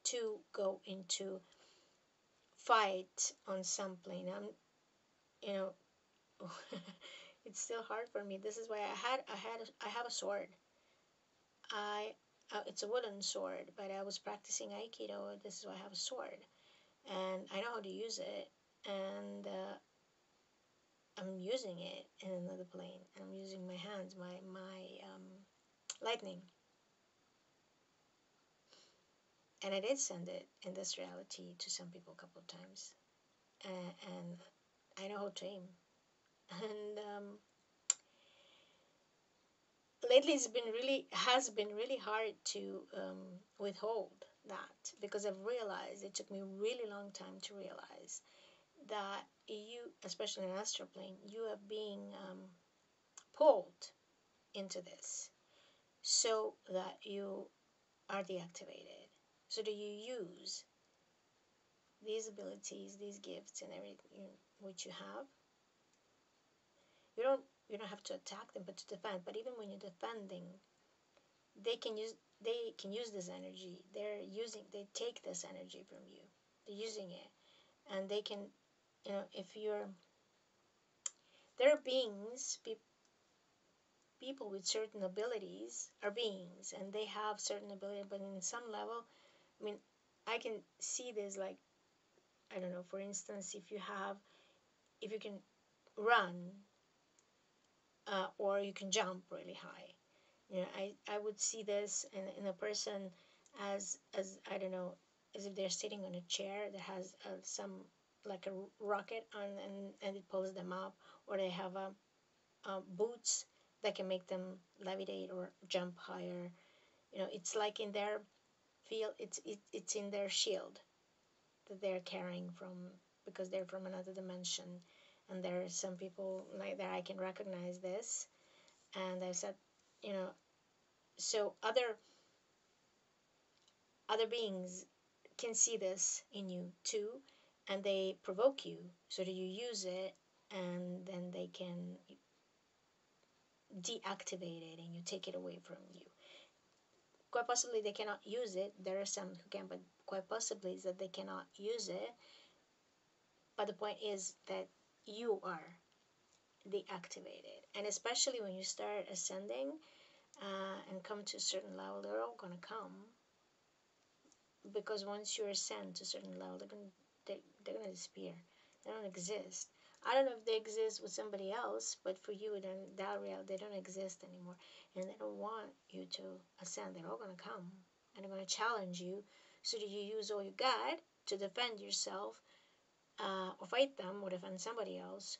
to go into fight on something. You know, it's still hard for me. This is why I have a sword. It's a wooden sword, but I was practicing Aikido. This is why I have a sword, and I know how to use it. And I'm I'm using it in another plane. I'm using my hands, my lightning. And I did send it in this reality to some people a couple of times. And I know how to aim. And lately has been really hard to withhold that, because I've realized, it took me a really long time to realize that you, especially in an astral plane, you are being pulled into this so that you are deactivated, so that you use these abilities, these gifts, and everything which you have. You don't have to attack them, but to defend. But even when you're defending, they can use this energy. They take this energy from you. They're using it, and they can, if you're, there are people with certain abilities are beings, and they have certain ability, but in some level, I mean, I can see this, like, I don't know, for instance, if you can run, or you can jump really high. I would see this in a person as I don't know, as if they're sitting on a chair that has some, like a rocket on, and it pulls them up, or they have boots that can make them levitate or jump higher. It's like in their field, it's in their shield that they're carrying from, because they're from another dimension. And there are some people like that I can recognize this, and I said, you know, so other beings can see this in you too, and they provoke you so that you use it, and then they can deactivate it and you take it away from you. Quite possibly they cannot use it. There are some who can, but quite possibly is that they cannot use it. But the point is that you are deactivated, and especially when you start ascending and come to a certain level, they're all gonna come, because once you ascend to a certain level, they're gonna disappear. They don't exist. I don't know if they exist with somebody else, but for you, in that reality, they don't exist anymore, and they don't want you to ascend. They're all gonna come, and they're gonna challenge you, so that you use all you got to defend yourself, or fight them, or defend somebody else,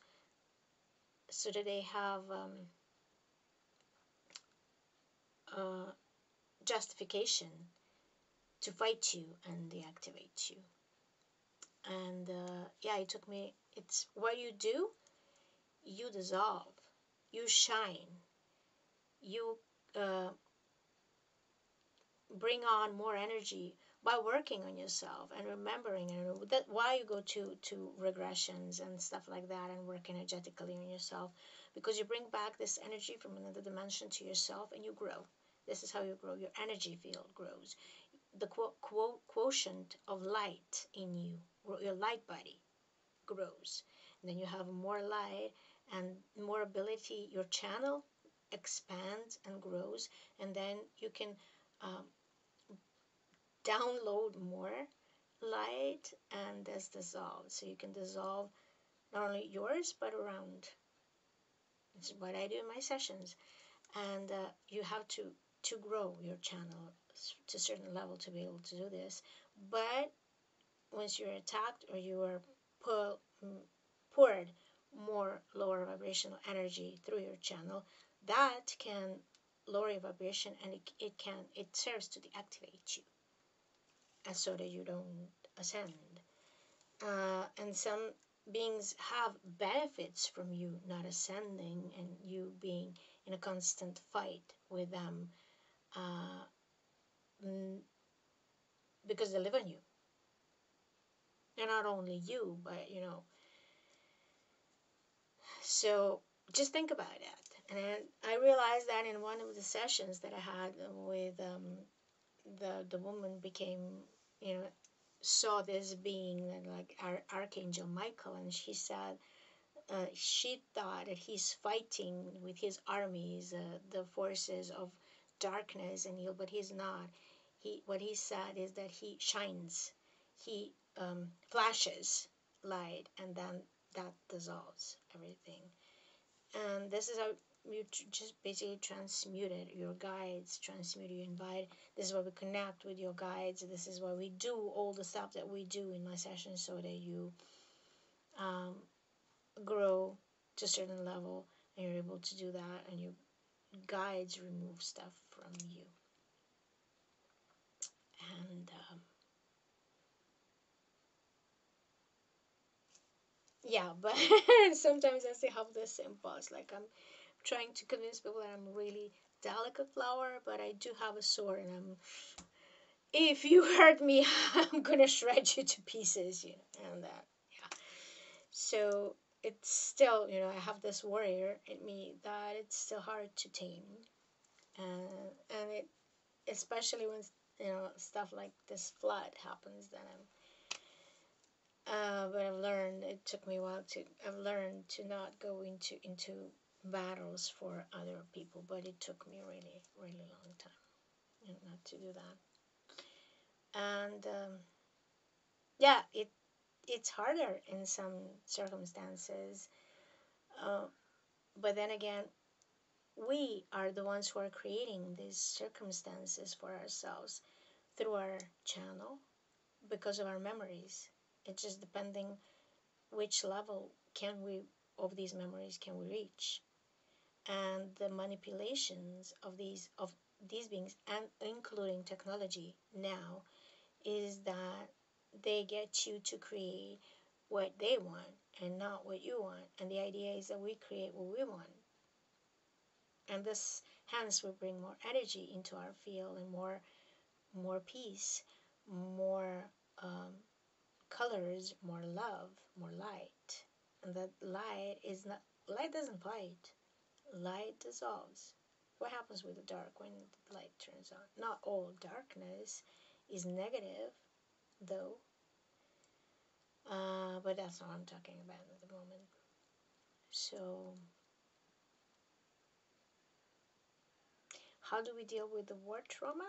so that they have justification to fight you and deactivate you. And yeah, it took me. It's what you do. You dissolve. You shine. You bring on more energy by working on yourself and remembering. And that why you go to regressions and stuff like that, and work energetically on yourself, because you bring back this energy from another dimension to yourself, and you grow. This is how you grow. Your energy field grows. The quotient of light in you, your light body, grows. And then you have more light and more ability. Your channel expands and grows, and then you can um, download more light, and this dissolves. So you can dissolve not only yours but around. This is what I do in my sessions, and you have to grow your channel to a certain level to be able to do this. But once you're attacked, or you are poured more lower vibrational energy through your channel, that can lower your vibration, and it serves to deactivate you, and so that you don't ascend. And some beings have benefits from you not ascending, and you being in a constant fight with them, because they live on you. And not only you, but so just think about that. And I realized that in one of the sessions that I had with the woman became, saw this being like Archangel Michael, and she said she thought that he's fighting with his armies, the forces of darkness and evil, but he's not. What he said is that he shines, he flashes light, and then that dissolves everything. And this is how you just basically transmute it. Your guides transmute, you invite. This is why we connect with your guides. This is why we do all the stuff that we do in my sessions, so that you um, grow to a certain level, and you're able to do that, and your guides remove stuff from you. And yeah, but sometimes I still have this impulse, like I'm trying to convince people that I'm really delicate flower, but I do have a sword, and I'm, if you hurt me, I'm gonna shred you to pieces, and that, yeah. So it's still, I have this warrior in me that it's still hard to tame, and it, especially when stuff like this flood happens, then but I've learned, it took me a while to, I've learned to not go into battles for other people, but it took me a really, really long time, not to do that. And yeah, it's harder in some circumstances, uh, but then again, we are the ones who are creating these circumstances for ourselves through our channel because of our memories. It's just depending which level can we of these memories can we reach, and the manipulations of these beings, and including technology now, is that they get you to create what they want and not what you want, and the idea is that we create what we want, and this hence will bring more energy into our field, and more peace, more colors, more love, more light. And that light is not, light doesn't fight, light dissolves. What happens with the dark when the light turns on? Not all darkness is negative, though, but that's not what I'm talking about at the moment. So, how do we deal with the war trauma?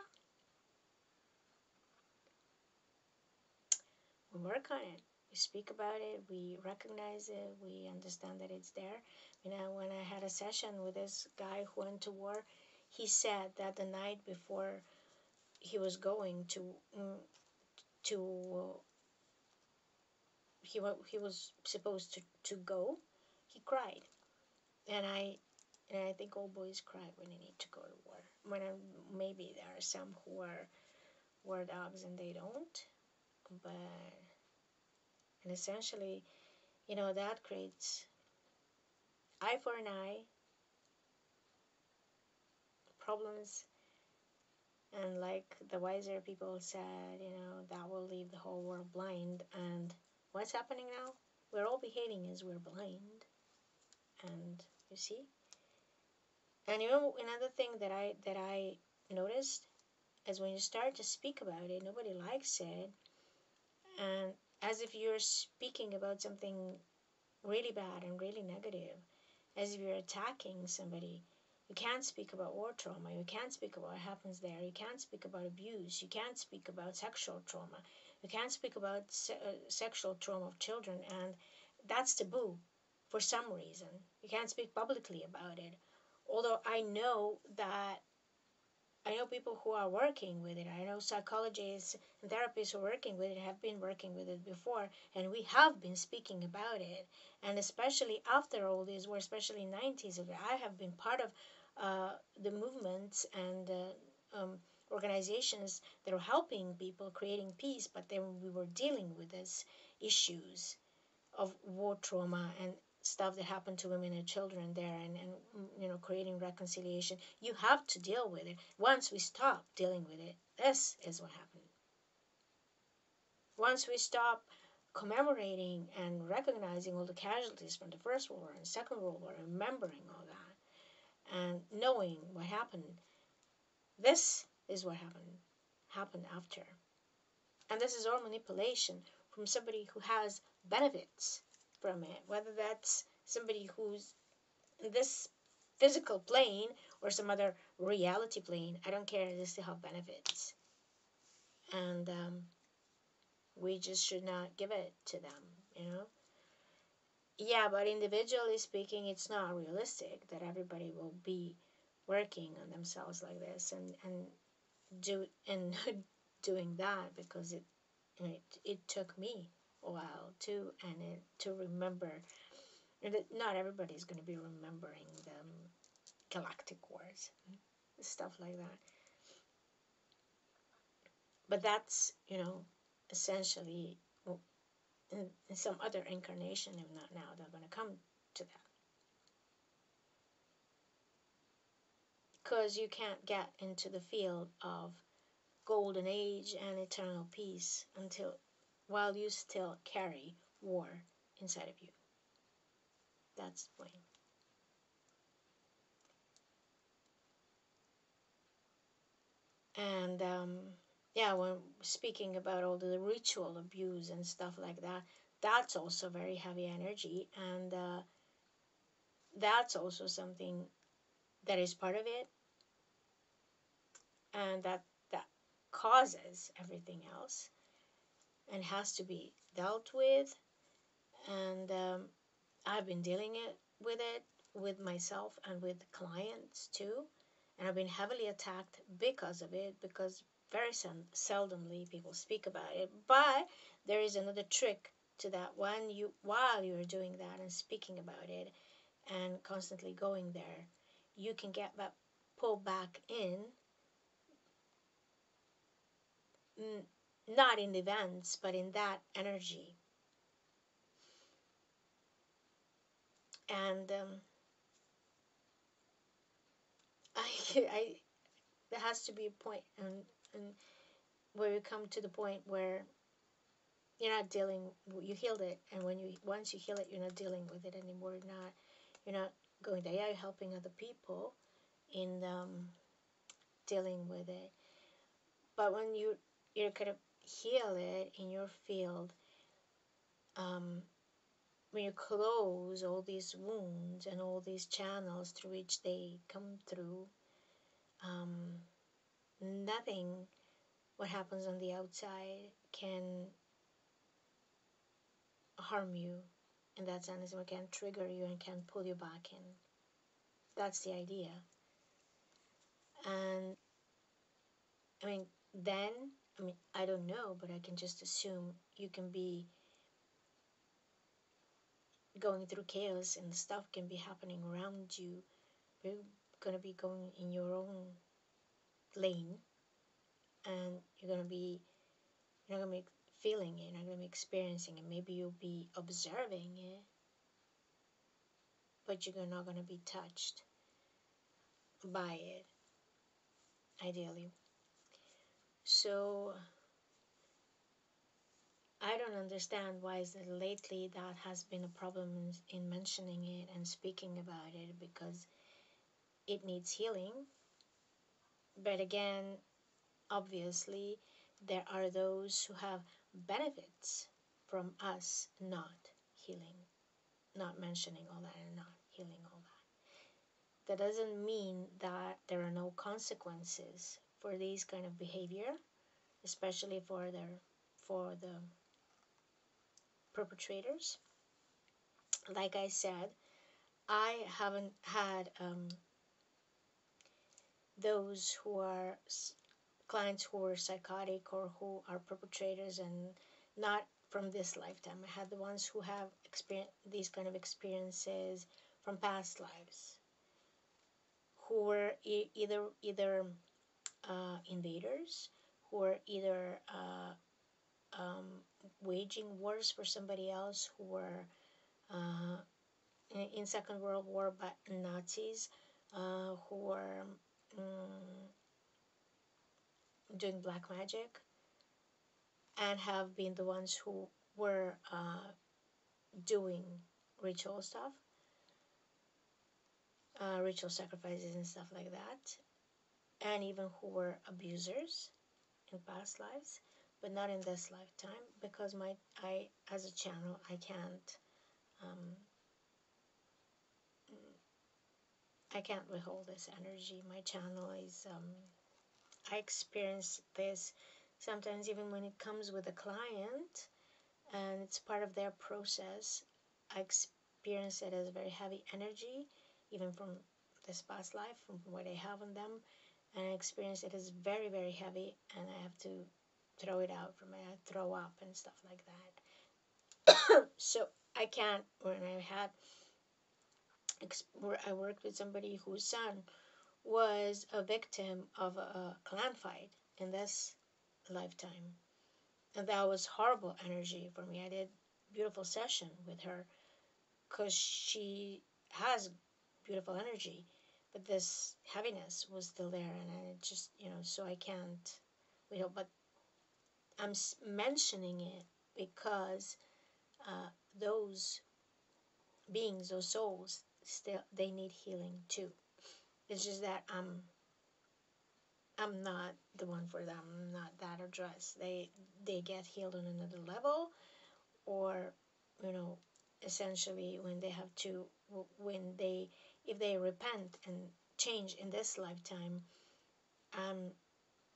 We work on it. We speak about it. We recognize it. We understand that it's there. When I had a session with this guy who went to war, he said that the night before he was going to he was supposed to go, he cried, and I think all boys cry when they need to go to war. Maybe there are some who are war dogs and they don't, but and essentially, that creates eye for an eye problems, and like the wiser people said, that will leave the whole world blind. And what's happening now? We're all behaving as we're blind, and you see. And another thing that I noticed is when you start to speak about it, nobody likes it, and as if you're speaking about something really bad and really negative, as if you're attacking somebody. You can't speak about war trauma. You can't speak about what happens there. You can't speak about abuse. You can't speak about sexual trauma. You can't speak about sexual trauma of children, and that's taboo for some reason. You can't speak publicly about it. Although I know people who are working with it. I know psychologists and therapists who are working with it have been working with it before, and we have been speaking about it. And especially after all this, or especially 90s, I have been part of the movements and organizations that are helping people creating peace, but then we were dealing with these issues of war trauma and stuff that happened to women and children there, and creating reconciliation. You have to deal with it. Once we stop dealing with it, this is what happened. Once we stop commemorating and recognizing all the casualties from the First World War and Second World War, remembering all that and knowing what happened, this is what happened after. And this is all manipulation from somebody who has benefits from it, whether that's somebody who's in this physical plane or some other reality plane. I don't care, they still have benefits. And we just should not give it to them, Yeah, but individually speaking, it's not realistic that everybody will be working on themselves like this and do and doing that, because it took me a while too, and to remember, and not everybody's going to be remembering the galactic wars, stuff like that. But that's, essentially, well, in some other incarnation, if not now, they're going to come to that, because you can't get into the field of golden age and eternal peace until while you still carry war inside of you. That's the point. And yeah, when speaking about all the ritual abuse and stuff like that, that's also very heavy energy, and that's also something that is part of it, and that causes everything else and has to be dealt with. And I've been dealing with it with myself and with clients too, and I've been heavily attacked because of it, because very seldomly people speak about it. But there is another trick to that. While you're doing that and speaking about it and constantly going there, you can get that pulled back in, not in the events, but in that energy. And I there has to be a point, and where you come to the point where you're not dealing, you healed it, and once you heal it, you're not dealing with it anymore. You're not going there. Yeah, you're helping other people in dealing with it, but when you're gonna heal it in your field, um, when you close all these wounds and all these channels through which they come through, um, nothing what happens on the outside can harm you in that sense. It can trigger you and can pull you back in. That's the idea. And I mean, then, I don't know, but I can just assume you can be going through chaos and stuff can be happening around you. You're going to be going in your own lane, and you're not going to be feeling it, you're not going to be experiencing it. Maybe you'll be observing it, but you're not going to be touched by it, ideally. So I don't understand why is it lately that has been a problem in mentioning it and speaking about it, because it needs healing. But again, obviously, there are those who have benefits from us not healing, not mentioning all that, and not healing all that. That doesn't mean that there are no consequences for these kind of behavior, especially for the perpetrators. Like I said, I haven't had those who are clients who are psychotic or who are perpetrators, and not from this lifetime. I had the ones who have experienced these kind of experiences from past lives, who were either invaders, who were either um, waging wars for somebody else, who were uh, in Second World War by Nazis, who were um, doing black magic, and have been the ones who were doing ritual stuff, ritual sacrifices and stuff like that, and even who were abusers in past lives, but not in this lifetime, because I as a channel um, I can't withhold this energy. My channel is I experience this sometimes even when it comes with a client and it's part of their process. experience it as very heavy energy, even from this past life, from what I have on them, and I experience it as very, very heavy, and I have to throw it out from my throw up and stuff like that. So I can't. When I had, where I worked with somebody whose son was a victim of a clan fight in this lifetime, and that was horrible energy for me. I did a beautiful session with her because she has beautiful energy, but this heaviness was still there, and I just, so I can't, but I'm mentioning it because those beings, those souls, still they need healing too. It's just that I'm not the one for them. I'm not that address. They get healed on another level, or you know, essentially when they have to, when they, if they repent and change in this lifetime, I'm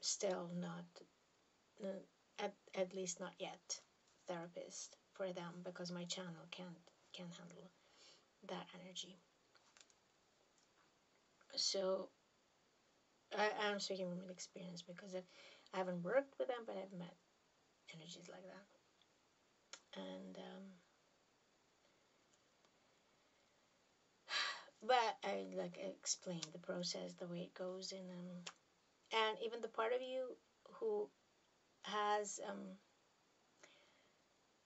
still not, at least not yet, therapist for them, because my channel can't handle that energy. So I'm speaking from experience because I haven't worked with them, but I've met energies like that, and but I like explain the process, the way it goes, and even the part of you who has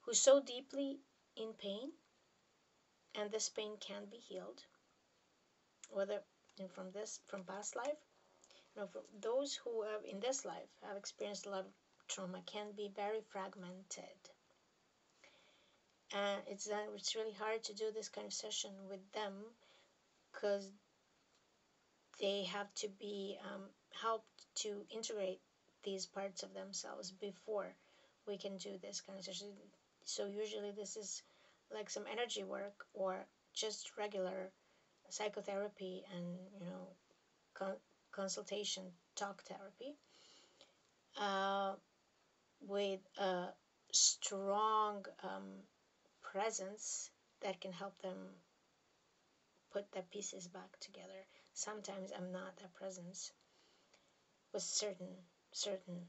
who's so deeply in pain, and this pain can be healed, whether from past life, for those who have in this life have experienced a lot of trauma, can be very fragmented, and it's really hard to do this kind of session with them because they have to be helped to integrate these parts of themselves before we can do this kind of session. So usually this is like some energy work or just regular psychotherapy and consultation, talk therapy, uh, with a strong presence that can help them put the pieces back together. Sometimes I'm not that presence with certain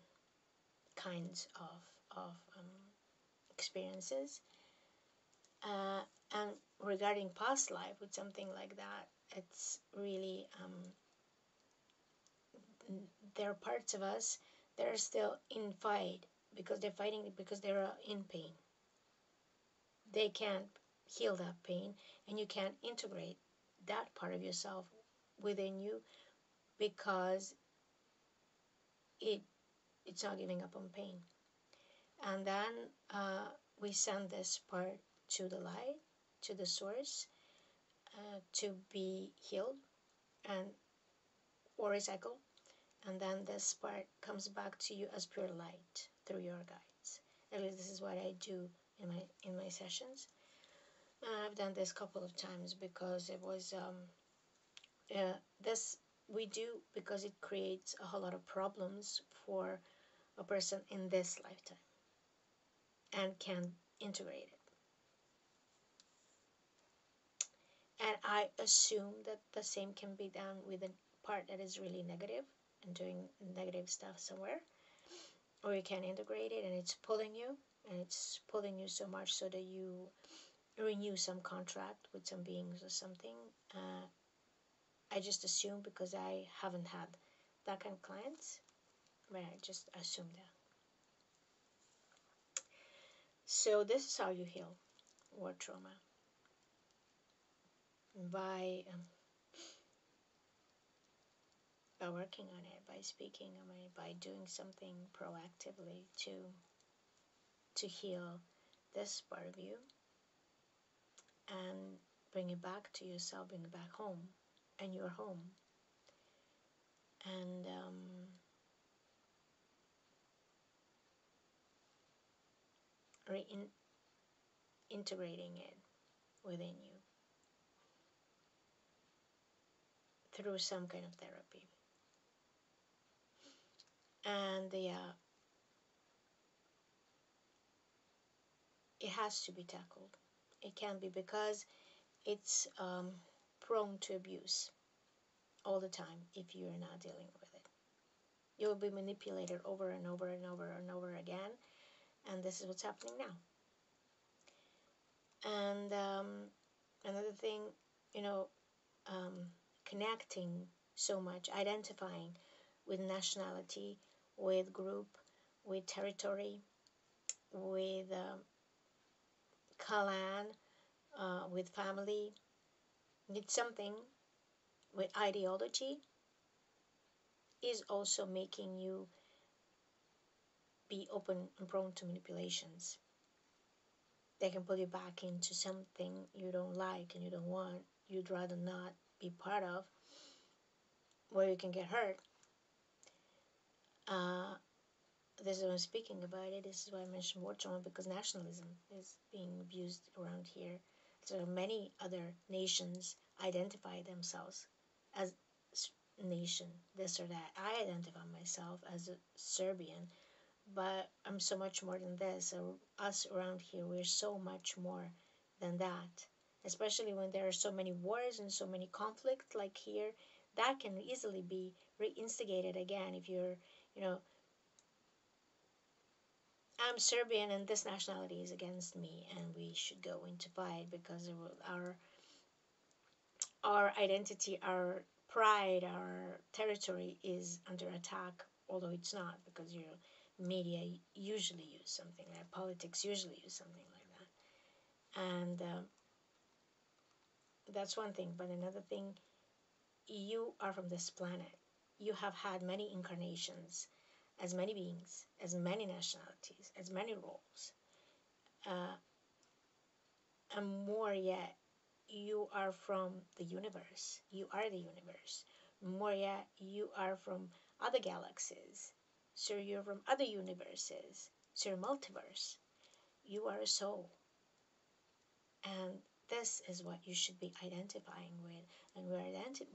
kinds of experiences. And regarding past life with something like that, it's really there are parts of us that are still in fight because they're fighting because they're in pain. They can't heal that pain, and you can't integrate that part of yourself within you because it's not giving up on pain. And then we send this part to the light, to the source, to be healed and or recycled. And then this part comes back to you as pure light through your guides. At least this is what I do in my sessions. I've done this a couple of times because it was this we do because it creates a whole lot of problems for a person in this lifetime and can integrate it. And I assume that the same can be done with a part that is really negative and doing negative stuff somewhere, or you can integrate it and it's pulling you, and it's pulling you so much so that you renew some contract with some beings or something. I just assume because I haven't had that kind of clients, but I just assume that. So this is how you heal war trauma, by working on it, by speaking on it, by doing something proactively to heal this part of you and bring it back to yourself, bring it back home, and your home, and integrating it within you through some kind of therapy. And it has to be tackled. It can be because it's prone to abuse all the time if you're not dealing with it. You'll be manipulated over and over and over and over again, and this is what's happening now. And another thing, you know, connecting so much, identifying with nationality, with group, with territory, with clan, with family, with something, with ideology, is also making you be open and prone to manipulations. They can pull you back into something you don't like and you don't want, you'd rather not be part of, where you can get hurt. Uh, this is why I'm speaking about it. This is why I mentioned war trauma, because nationalism is being abused around here. So many other nations identify themselves as nation, this or that. I identify myself as a Serbian, but I'm so much more than this. Us around here, we're so much more than that. Especially when there are so many wars and so many conflicts like here, that can easily be re-instigated again if you're, you know, I'm Serbian and this nationality is against me and we should go into fight because our identity, our pride, our territory is under attack, although it's not, because your media usually use something like politics usually use something like that. And that's one thing. But another thing, you are from this planet. You have had many incarnations, as many beings, as many nationalities, as many roles. Uh, and more yet, you are from the universe. You are the universe. More yet, you are from other galaxies. So you're from other universes. So you're multiverse. You are a soul. And this is what you should be identifying with. And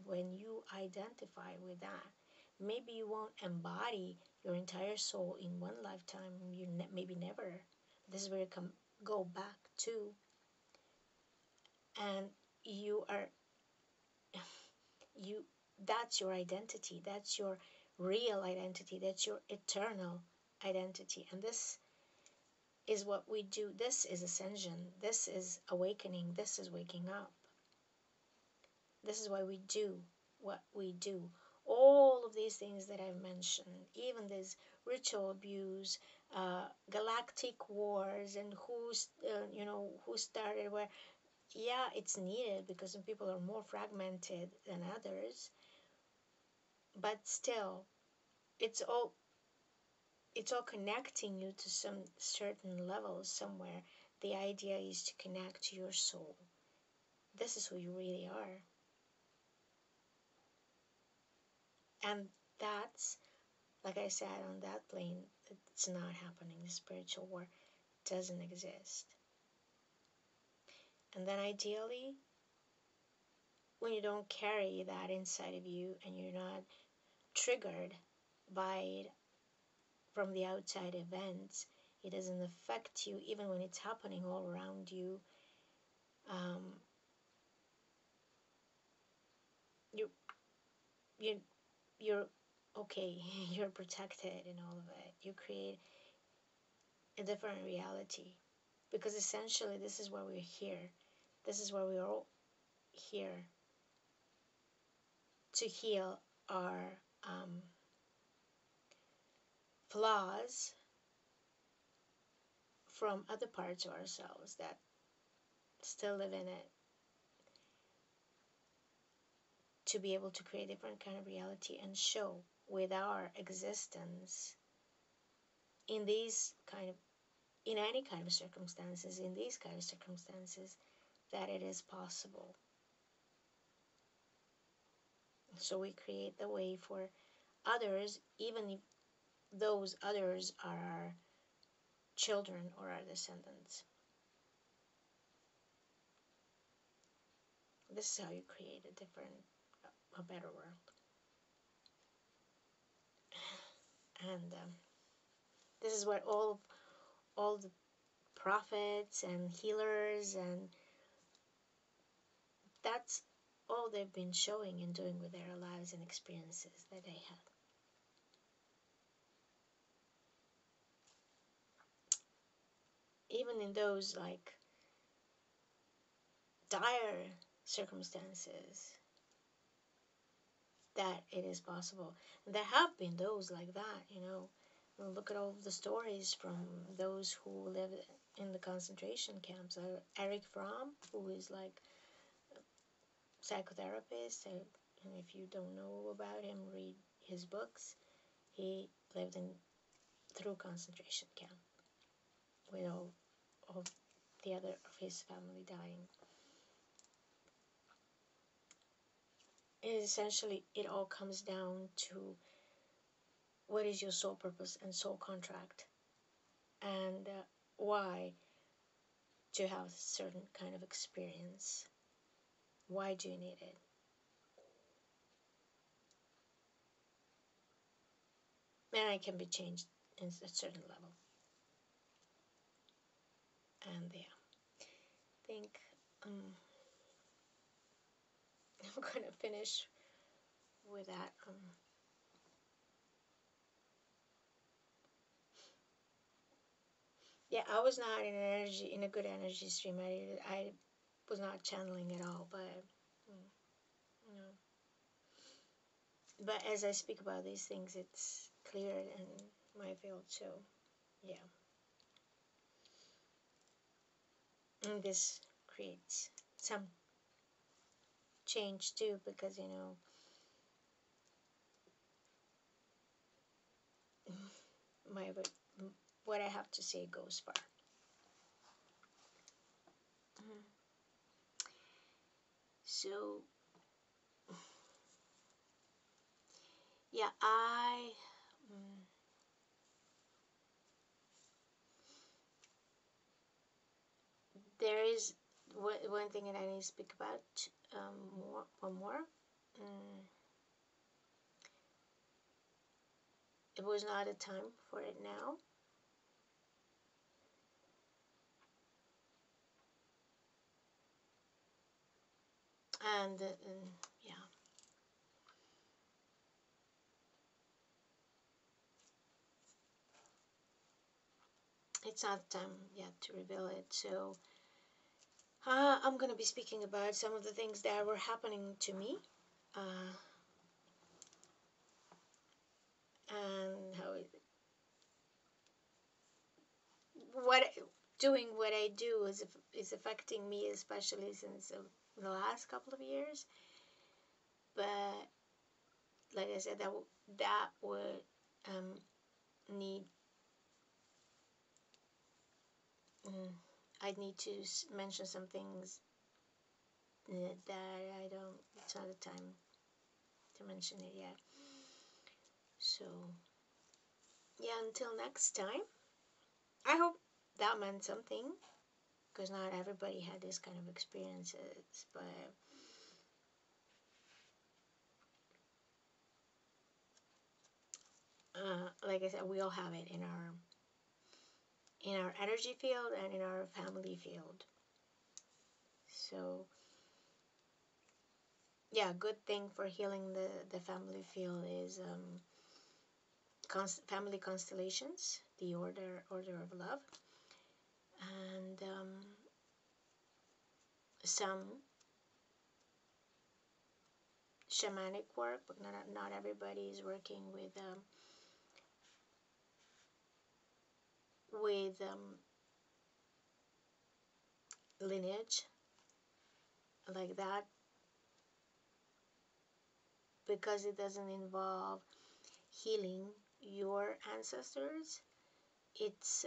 when you identify with that, maybe you won't embody your entire soul in one lifetime. Maybe never. This is where you go back to. And you are you that's your identity, that's your real identity, that's your eternal identity. And this is what we do. This is ascension, this is awakening, this is waking up. This is why we do what we do. All of these things that I've mentioned, even this ritual abuse, galactic wars, and who started where. Yeah, it's needed because some people are more fragmented than others, but still, it's all connecting you to some certain level somewhere. The idea is to connect to your soul. This is who you really are. And that's, like I said, on that plane, it's not happening. The spiritual war doesn't exist. And then ideally, when you don't carry that inside of you and you're not triggered by it from the outside events, it doesn't affect you even when it's happening all around you. Um, you you you're okay. You're protected in all of it. You create a different reality, because essentially this is why we're here. This is why we're all here, to heal our flaws from other parts of ourselves that still live in it, to be able to create a different kind of reality and show with our existence in these kind of, in any kind of circumstances, in these kind of circumstances, that it is possible. So we create the way for others, even if those others are our children or our descendants. This is how you create a better world. And this is what all the prophets and healers and that's all they've been showing and doing with their lives and experiences that they had. Even in those like dire circumstances, that it is possible. And there have been those like that, you know. Look at all the stories from those who live in the concentration camps. Eric Fromm, who is like a psychotherapist, and if you don't know about him, read his books. He lived in through concentration camp with all the other of his family dying. And essentially, it all comes down to what is your soul purpose and soul contract, and why to have a certain kind of experience. Why do you need it? And it can be changed in a certain level. And yeah, I think I'm gonna finish with that. Yeah, I was not in a good energy stream. I was not channeling at all, but you know. But as I speak about these things, it's cleared in my field. So yeah, and this creates some change too, because you know my what I have to say goes far. So yeah, there is one thing that I need to speak about one more. Um, it was not a time for it now. And yeah, it's not time yet to reveal it. So I'm going to be speaking about some of the things that were happening to me. Uh, and how what doing what I do is affecting me, especially since the last couple of years. But like I said, that would need I need to mention some things that I don't. It's not the time to mention it yet. So yeah, until next time. I hope that meant something, because not everybody had this kind of experiences, but like I said, we all have it in our energy field and in our family field. So yeah, good thing for healing the family field is family constellations, the order of love, and some shamanic work, but not everybody is working with lineage like that, because it doesn't involve healing your ancestors. It's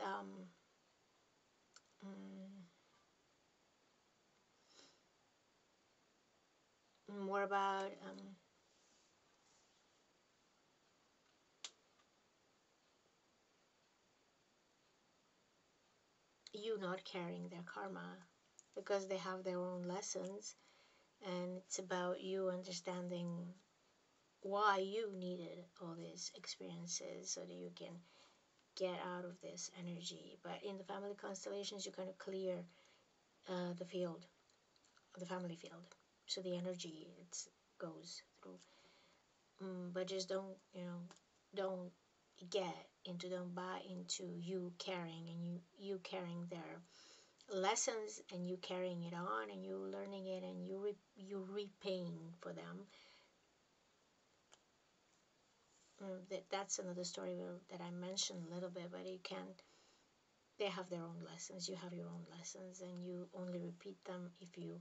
more about you not carrying their karma, because they have their own lessons, and it's about you understanding why you needed all these experiences so that you can get out of this energy. But in the family constellations, you kind of clear the field, the family field. so the energy goes through. But just don't, don't don't buy into you carrying, and you carrying their lessons, and you carrying it on, and you learning it, and you repaying for them. That's another story that I mentioned a little bit, but they have their own lessons, you have your own lessons, and you only repeat them if you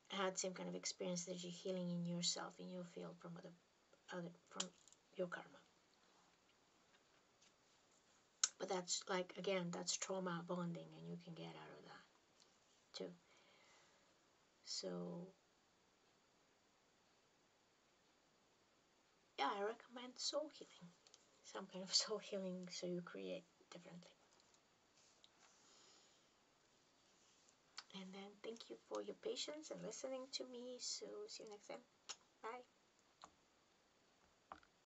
had some kind of experience that you're healing in yourself, in your field, from from your karma. But that's, like, again, that's trauma bonding, and you can get out of that too. So yeah, I recommend soul healing, some kind of soul healing, so you create differently. And then thank you for your patience and listening to me. So see you next time. Bye.